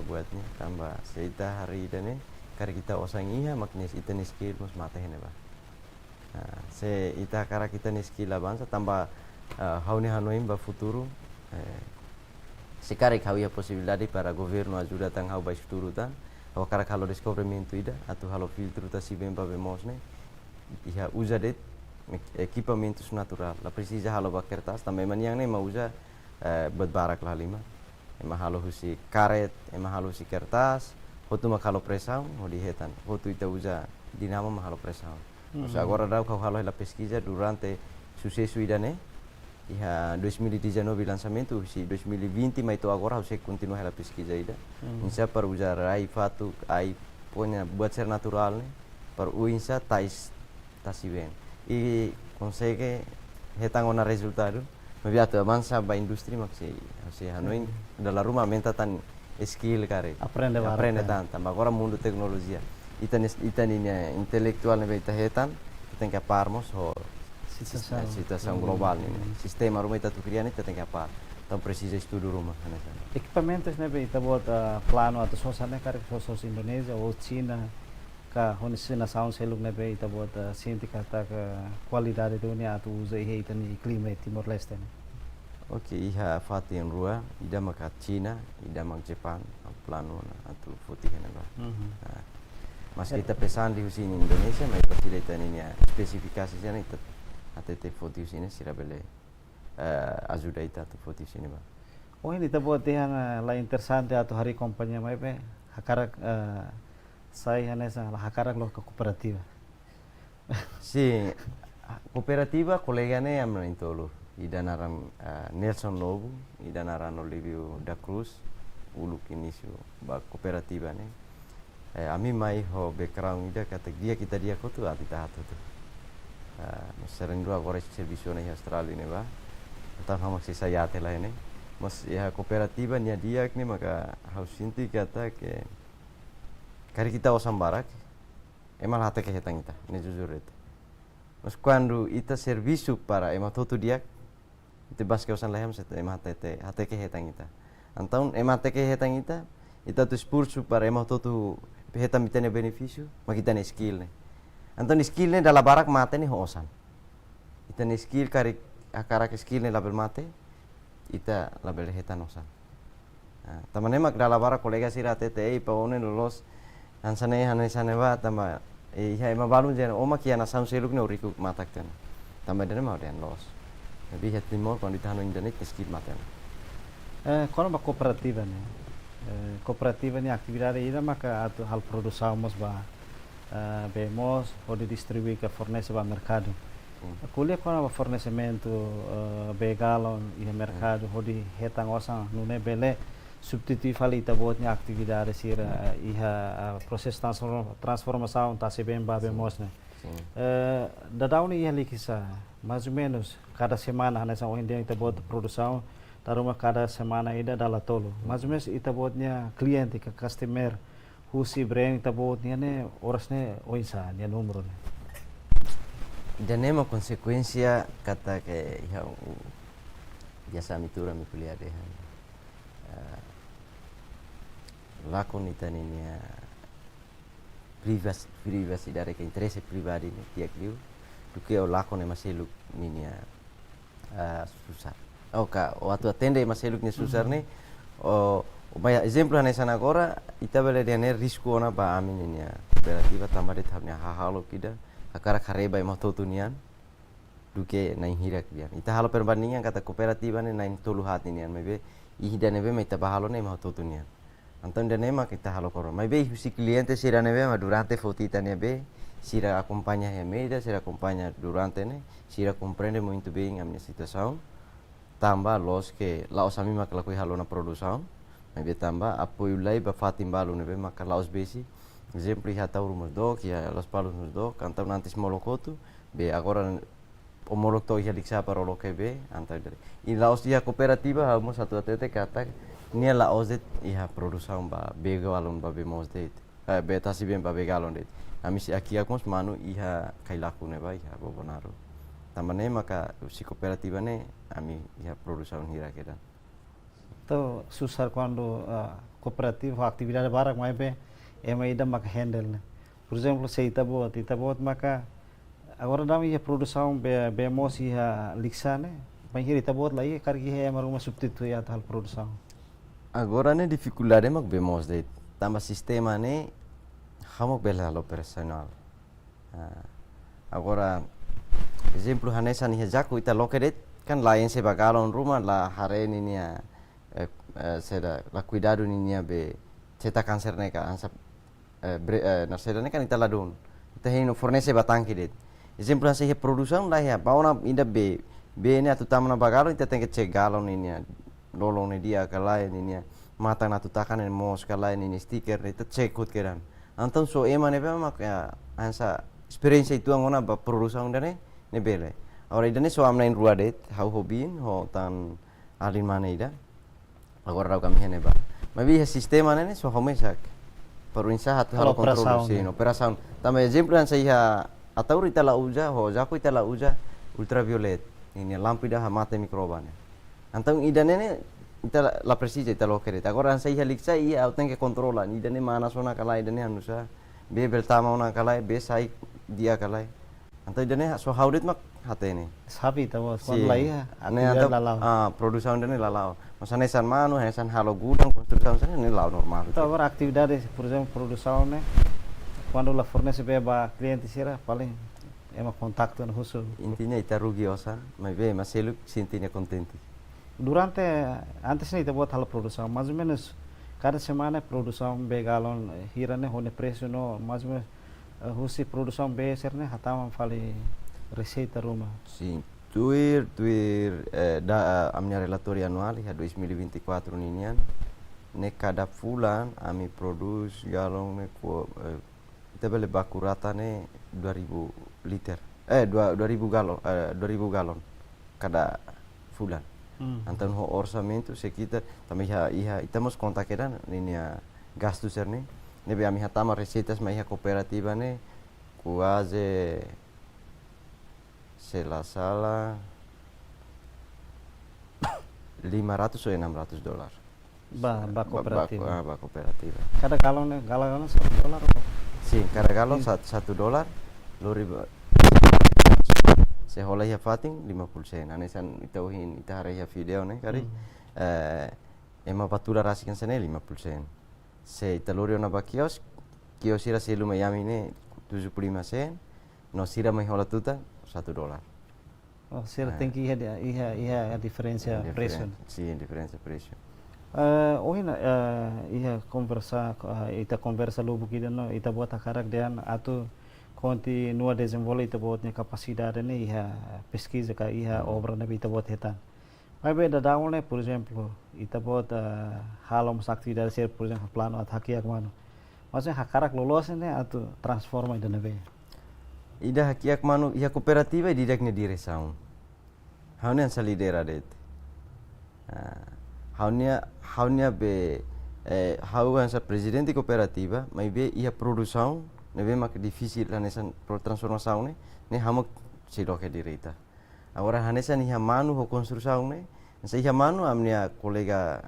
buatnya tambah seita hari ini, karena kita osang iya maknya ita ni skill mus mata hene ba. Se ita kara kita ni skill bangsa tambah hau ni hanoim ba futuro. Sekarang hau ya posibilidade para governo ajuda tang hau ba futuro tan. Hau kara kalau descobrimento ida atau halo filtro ta si bem ba bemos ne. Iha usa det equipamentos natural. La precisa halo ba kertas também maniang ne mau usa berbarak lah lima, emang halu husi karet, emang halu husi kertas, hotu mak halu pressão, hodi hetan, hotu ita usa dinamo mak halu pressão. Usa agora dau kau halu hela pesquisa durante sucesso idane, iha 2019 lançamento, si 2020 mas itu agora harus continua hela pesquisa ida. Insa para usar rai fatu, ai punya buat ser natural ne, para uinsa tais tasiben. E consegue hetan ona resultado. Mabiato avanza ba industri maksi hanoin dalam rumah menta tan skill kare Aprende tan tambah agora mundo tecnologia itan ini intelektual nebe ita hetan tem que parmos ho situação global ini sistema rumah ita tu criar ita tem que par então precisa estudo rumah equipamentos nebe ita buat plano atau sosane kare sos Indonesia ou China ka honisi na sound seluk nebe ita buat sinti kata ke qualidade dunia atau usa ihe ita ni klima Timor Leste ne. Oke, iha fati yang rua, ida maka China, ida mak Jepang, plano atau putih ne ba. Mas kita pesan di sini Indonesia, mas pasti ita ni spesifikasi sana ita atete putih sini sira bele ajuda ita tu putih sini ba. Oh ini ita buat yang la interesante atau hari kompanya mai pe hakarak saya nessa hakarak lo ke kooperativa. Si kooperativa kolegane amna intolo. Ida naram Nelson Lobo, ida naran Olivio da Cruz, uluk inisio ba kooperativa ne. Ami mai ho background ida kata dia kotu ati tahat tu. Sering dua agora serviço na Austrália ne ba. Então hamak si saya tela ne. Mas ya kooperativa nia dia ni maka harus sinti kata ke kari kita osam barak emal hata ke hetang ita ne jujur itu. Mas quando ita serviço para ema toto dia ite bas ke osan lehem set ema hata ke hetang ita. Então ema hata ke hetang ita tu esforço para ema toto hetam ita ne benefício mas kita ne skill ne. Então skill ne dalam barak mate ne osan. Ita ne skill kari akara ke skill ne label mate ita label hetan osan. Taman emak dalam barak kolega sira tete pa onen lolos hansane hanesane ba tama iya ema balun jen oma kia na sound seluk ne uriku matak ten tama dene mau den los lebih het timor kon ditano internet skill maten kono ba kooperativa ne kooperativa ni atividade ida maka atu hal produsamos ba vemos onde distribuir que fornece ba mercado kulia kono ba fornecimento begalon e mercado onde hetan osan no ne bele substituir fali ita buatnya aktividade sira iha proses transformação tá se bem babe mosne da daun iha likisa mais ou menos cada semana nessa onde ita buat produção taruma cada semana ida dala tolo mais ou menos ita buatnya cliente ke customer husi brand ita buatnya ne orasne oinsa ne número ne janema consequência kata ke iha biasa mitura mi kuliah deh lakon ita ninia privacidade que interesse pribadi ni tiak liu duke o lakon e maseluk ninia susar o atu atende maseluk ni susar ni o baya exemplo na sana agora ita bele dia risco ona ba amin ninia cooperativa tamade thamnya halo kida akara kareba ma totunian duke nain hirak dia ita halo perbandingan kata kooperativa ni nain tolu hat nian mebe ihida nebe ma ita bahalo ne ma totunian Então nema kita halo koro. Mas bem si cliente sira neve ma durante fotita neve sira acompanha a meida, sira acompanha durante ne, sira compreende muito bem a minha situação. tambah los ke laos ami mak lakui halo na produção mai be tambah apoio lei ba fatim balu ne be maka laos besi exemplo iha tauru mas dok ya los palos mas dok antau nanti molokotu be agora o molok to iha diksa para lo ke be antau dari i laos iha kooperativa hamo satu atete kata nia laos det iha produção ba be galon ba be mos det be tasi ben ba be galon det ami si aki akmos manu iha kailaku ne ba iha bobonaru tamane maka si kooperativa ne ami iha produção hira kedan. Então, susar quando cooperativa, atividade barak mai be ema ida maka handle né. Por exemplo, se itabot maka agora dam ia produção be mos ia liksa né. Mas hiri itabot lá ia kargi ema rumah substitui a tal produção. Agora ne dificuldade mak be mos de tambah sistema ne hamok bela operasional. Agora exemplo hanesan iha jaku ita lokedet kan lain se bagalon rumah la hare ni seda la cuidado ni be ceta kanser neka ansap narseda kan ita ladun ita hino fornece batangki det exemplo hanse he produção la ya bauna inda be ne atu tamana bagalon ita tengke cek galon ni lolong ni dia kalai ni mata na tutakan ni mos kalai ni stiker ita cek kut kedan anton so ema ne be mak ya ansa experience itu angona ba produção dane ne bele ora idane so amna in ruadet hau hobin ho tan alin mana ida agora rau kami hene ba mabi sistema ne so homesak perunsa hatu halo kontrol sin operação também exemplo han saya atau ita la uja ho jaku ita la uja ultraviolet ini lampu ida mata mikroba ne antang idane ne ita la precisa ita lokere agora han saya liksa ia auten ke kontrola idane mana sona kala idane hanusa be beltama ona kala be sai dia kala antang idane so haudet mak hatene Sabi itabot kon lai ane anta produção dene lalau masane san manu san halo gudang construção sana ne lau normal então agora atividade por exemplo produção né quando la fornece beba cliente sira paling ema contacto no husu intinya ita rugi osan mas be maselu sintinya contente durante antes nih itabot hal produção mais ou menos cada semana produção be galon hira ne hone preço no mais ou menos husi produção be serne hatam fali receita rumah. Sim, tuir amnya relatori anual ya 2024 ninian ne cada fulan ami produce galon ne kita beli baku rata ne 2000 liter 2000 galon kada fulan. Antan ho orçamento sekitar também iha estamos kontakedan ini gasto serne ne be ami hatama receitas ma iha cooperativa ne quase se la sala 500 ou 600 dólares. Ba cooperativa. Ba cooperativa. Cada galon $1 apa? Sim, cada galon $1 lori se hola ya fating 50 sen. Anesan itauhin itahare ya video ne kari. Ema patura rasikan sene 50 sen. Se italori ona ba kios ira se lumayami ne 75 sen. No sira mai hola tuta $1. Oh, sira tem que ia a diferença preço. Sim, diferença preço. Hoje ia conversa logo que no ita buat akarak dan atau continua desenvolver ita buatnya capacidade ne ia pesquisa ka ia obra ne ita buat hetan. Mas beda daun ne por exemplo ita buat halom actividade ser por exemplo plano ataki ak mano. Maksudnya hakarak lolos ne atau transforma ida nebe. Ida hakiak manu iha kooperativa didaknya diresaun. Haunya sa lidera det. Haunya be hauan sa presidente cooperativa, mai be iha produção, ne be mak difícil hanesan pro transformação ne hamak sidoke direita. Agora hanesan iha manu ho construção ne, sa iha manu amnia kolega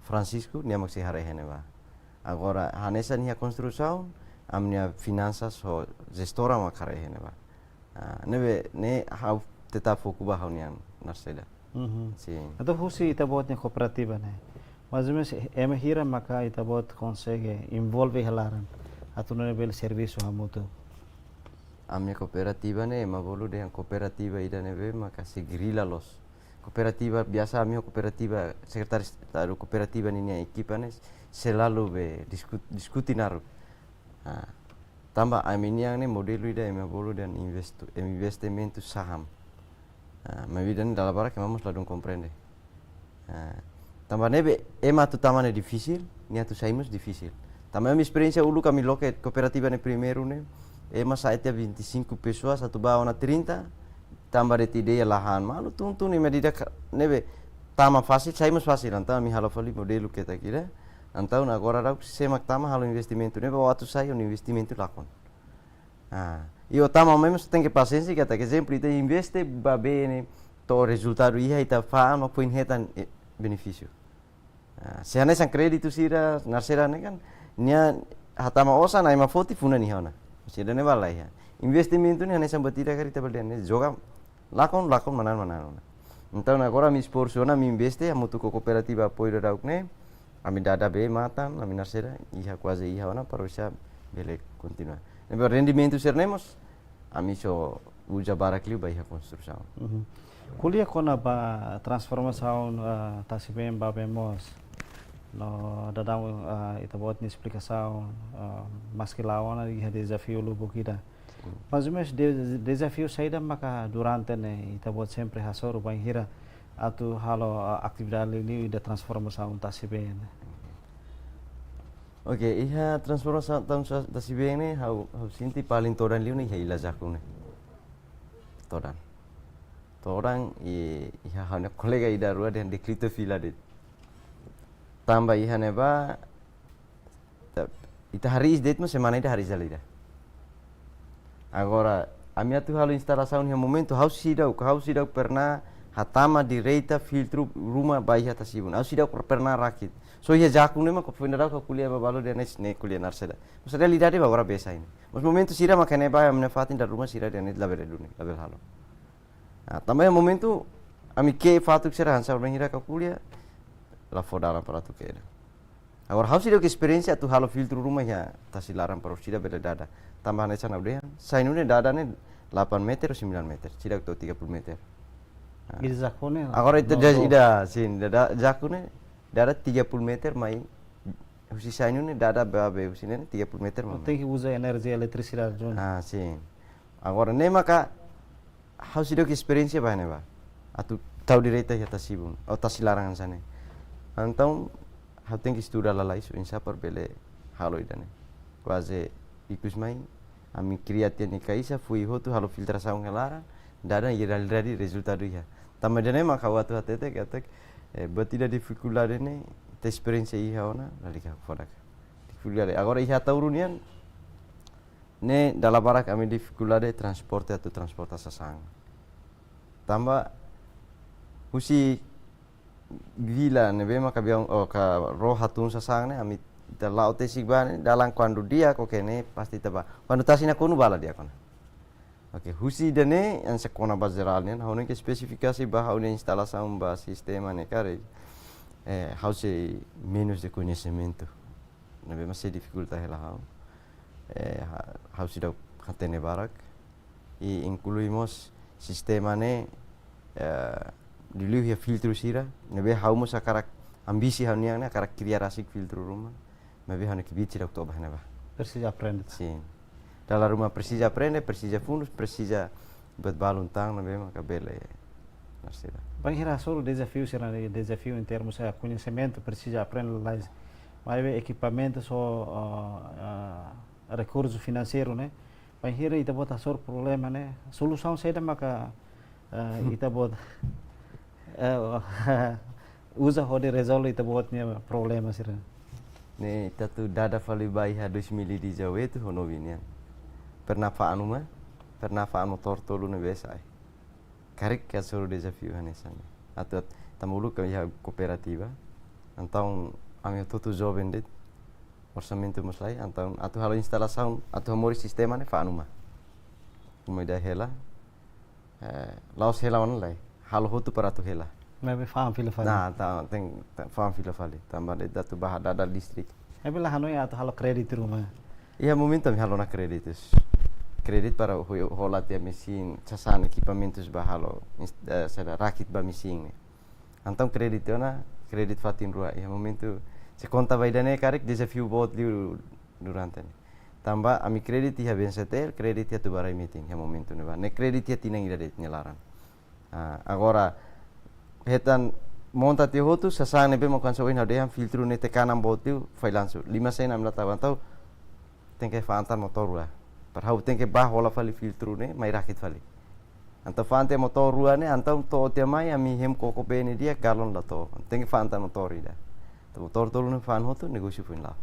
Francisco ne mak si harehene ba. Agora hanesan iha construção amnia finanças ho gestora makarehene ba. Ne hau tetap foku ba haunian narseda. Sim. Então husi itabotnya cooperativa né. Mas mesmo ema hira maka itabot consegue envolve helaran atau ne bel serviço hamuto. Amnia cooperativa ne ema bolu dengan cooperativa ida nebe maka segrila los. Cooperativa biasa amia cooperativa sekretaris taru cooperativa ni equipa ne selalu be diskuti naru. Tambah aminia ne modelu ida ema bolu dan investimento saham. Ma vida ni dalla bara que vamos la don't comprende. Tambah nebe ema tu taman é difícil, ni tu saímos difícil. Também a minha experiência ulu kami loke cooperativa ne primeiro ne, ema saite 25 pessoas, atu bawa na 30, tambah de ideia lahan, malu tuntu ni medida nebe tama fácil, saímos fácil, então mi halo fali modelo que tá aqui, né? Então agora dá semak tama halo investimento, nebe waktu saya un investimento lakon. E o tama mesmo tem que paciência que até que sempre ita investe ba bene, to resultado ia ita fa ma poin hetan benefício. Se hanya sang crédito sira narsera ne kan nia hatama osa na ima foti funa ni hona. Sira ne balai ya. Investimento ni hanya sang batira kari ta balden joga lakon manan. Então agora mi esforço na mi investe amutu cooperativa apoio da ukne. Ami dada be matan, ami narsera iha quase iha ona para bisa bele continua. Nebe rendimento sernemos ami so uja barakliu ba iha construção. Kuliah kona ba transformação tasibem ba bemos no dadang ita buat ni explicação mas que lá ona iha desafio lubu kita. Mas o mes desafio saída maka durante ne ita buat sempre hasor bang hira atu halo atividade li da transformação tasibem. Oke, iha transformação tasibem ne hau sinti paling toran liu ne iha ilajaku ne. Toran iha hanya kolega ida rua dan dekrito vila dit. Tambah iha neba ita hari is date mo semana ida hari jalida. Agora a minha tu halo instalação no momento hau sidau pernah hatama direita filtro rumah bayi atas ibun. Hau sidau pernah rakit. So iha jaku ne ma ko fundara ko kuliah babalo dia ne kuliah narseda. Maksudnya lidade ba ora besa ini. Mas momento sira makane ba amnefatin dar rumah sira dia ne label halo. Também momento ami ke fatuk sera hansa mengira ka kuliah la fodara para tu keda. Agora hau sira ke experiência tu halo filtro rumah ya tasilaran para sira beda dada. Tambah ne sana udah. Sainune dada ne 8 meter atau 9 meter. Sira to 30 meter. Ida zakone. Agora itu ida sin dada jakune dada 30 meter mai husi sainune dada babe husine 30 meter mai. Tem que usar energia eletricidade John. Sim. Agora ne maka hau sira ke experiência ba ne ba. Atu tau direita ya tasibun atau tasilarangan sana. Então hau tem que estudar lá isso insa por bele halo idane. Quase ikus mai ami criatian ni kaisa fui hotu halo filtração ngelara dada iraliradi resultado ia. Tambah dane maka watu hatete katek batida dificuldade ne te experiência iha ona lalika fodak. Dificuldade agora iha taurunian ne dalam barak kami dificuldade transporte atau transportasi sang. Tambah husi vila ne bema kabiang ka roh hatun sasang ne ami dalau tesik ban dalang quando dia ko kene pasti taba. Quando tasina kunu bala dia kona. Oke, husi dene yang sekona bazeral ne haune ke spesifikasi ba haune instalação ba sistema ne kare hause menos de conhecimento. Ne bema se dificuldade lá hau. Hau sidau hatene barak e incluímos sistema ne diluia filtro sira nebe hau mo sakarak ambisi hau niang ne karak kriya rasik filtro rumah nebe hau ne kibit sira oktober ne ba Persija aprende. sim dalam rumah Persija aprende Persija funus Persija buat baluntang nebe maka bele nasira Bang hira solo desafio será desafio em termos de conhecimento Persija aprende lá mas equipamento só recurso financeiro né bang hira ita bota sor problema né solução saída maka ita bot usa hode resolve ita botnya problema sira ne tatu dada fali bai ha 2019 tu hono vinian pernah fa anu tortolu ne besai karik ka soro desafio hanesane atau tamulu ka ya cooperativa então a minha tutu jovem dit orçamento muslai então atu halo instalação atu mori sistema ne fa anuma uma ideia hela laos hela online halo hotu para tu hela Maybe farm fila fali. nah tem farm fila fali tambah datu bah dada listrik Maybe lah hanoi atau halo kredit rumah. iya momento halo na kreditus kredit para holat ya mesin casan equipamentos bah halo sada rakit ba mesin então kredit na kredit fatin rua iya momento se conta baidane karik desafio bot liu durante tambah ami kredit iha bensetel kredit ya tu barai meeting ya momento ne ba ne kredit ya tinang ida det nyelaran Agora hetan monta te hotu sasane be mo kan so ina dehan filtro ne te kanam botiu fai lansu 5 sen am lata tau tem que fantar motor lá para hau tem que hola fali filtro ne mai rakit fali anta fante motor rua ne anta to te mai ami hem koko bene dia galon la to tem que fantar motor ida to motor tolu ne fan hotu negócio foi lá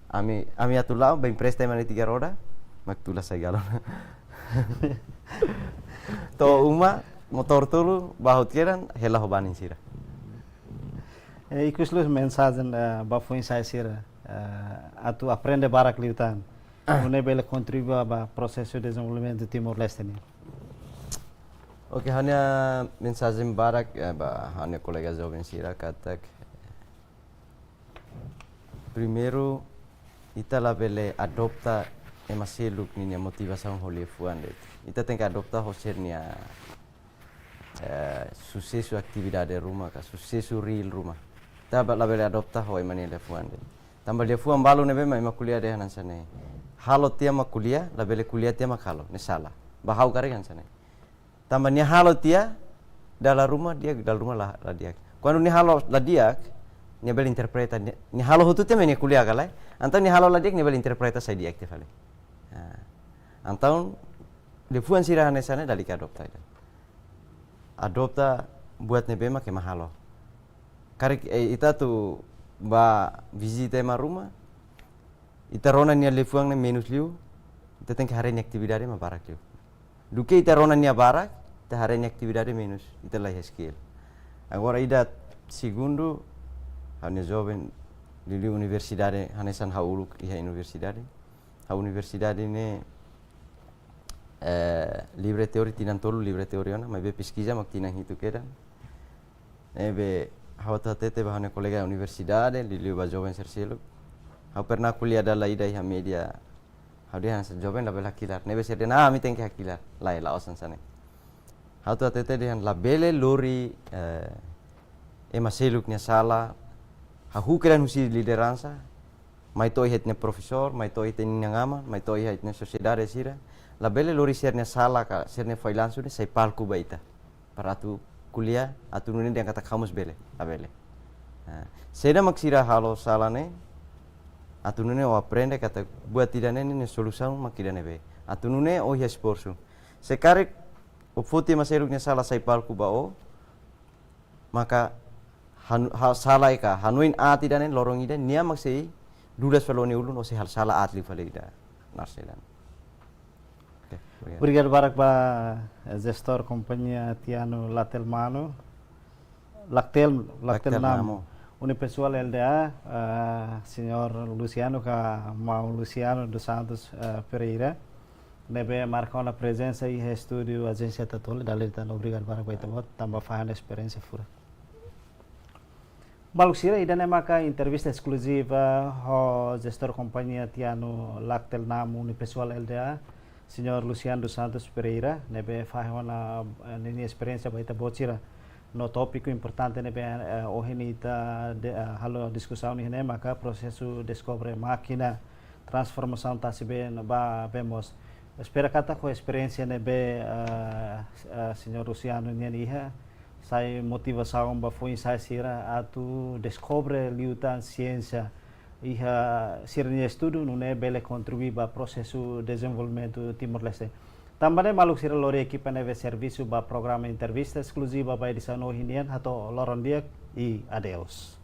ami atu lá bem presta mane 3 roda mak tula sai galon to uma motor tolu bahut keran hela hobanin sira Ikuslu mensagem bafui sai sira atu aprende barak liutan une bele contribua ba processo de desenvolvimento do Timor-Leste ni. Oke, hanya mensagem barak ba hanya colega jovem sira katak primeiro ita la bele adopta emaseluk ni motivação hole fuande ita tem que adoptar hosernia sucesso atividade rumah ka sucesso real rumah taba la bele adopta hoi mani le fuande tambal dia fuam balu nebe mai makuliah de hanan sane halo tia makuliah la bele kuliah tia makalo ne sala bahau kare kan sane tambah ni halo tia dalam rumah dia dalam rumah la dia quando ni halo la dia ni bele interpreta ni halo hutu tia ni kuliah kalai antau ni halo la dia ni bele interpreta sai dia aktif ale antau le fuan sira hanan sane dali ka adopta buat nebema ke mahalo. Karek ita tu ba visita ma rumah. Ita rona nia lefuang ne menus liu. Ita teng hari ni aktividade ma barak liu. Duke ita rona nia barak, ita hari ni aktividade menus. Ita lah skill. Agora ida segundo hanya jovem lili universidade hanesan hauluk iha universidade. Ha universidade ne libre teori tinan tolu libre teori ona mai be pesquisa mak tinan hitu kedan be hawata tete bahane kolega universidade lili ba jovem serselo ha pernah kuliah dalla ida iha media ha dia han jovem la bela kilar nebe serde na mi tengke hakilar lai la osan sane hawata tete dia la bele lori maseluk nya sala ha hukeran husi lideransa mai toi hetne profesor mai toi tenin ngama mai toi hetne sociedade sira la bele lori sernya sala ka sernya failansu ne sai palku baita para tu kuliah atu nune dia kata kamus bele la bele seda maksira halo sala ne atu nune o aprende kata buat tidak ne solução makida ne be atu nune o ya sporsu sekarek o futi maseruknya sala sai palku bao maka sala ka hanuin ati dan lorong ida nia maksei dudas feloni ulun o se hal sala atli falida narselan. Obrigado barak ba gestor companhia Tiano Latelmano Lactel Namo une pessoal LDA senhor Luciano ka mau Luciano dos Santos Pereira nebe marcou a presença e estúdio agência Tatole dalita obrigado barak ba itamot tambah fahan experiência fura Baluksira idane maka entrevista exclusiva ho gestor companhia Tiano Lactel Namo une pessoal LDA Senhor Luciano dos Santos Pereira, nebe fahona nini experiência baita bocira no tópico importante nebe ohenita halo discussão nihne maka processo descobre máquina transformação tasibe ba vemos espera kata ko experiência nebe Senhor Luciano niha sai motivação ba foi sai sira atu descobre liutan ciência iha sirnya estudo nune bele contribui ba processo desenvolvimento Timor-Leste. Também maluk sira lori equipa neve serviço ba programa entrevista exclusiva ba edição no hinian hato loron dia e adeus.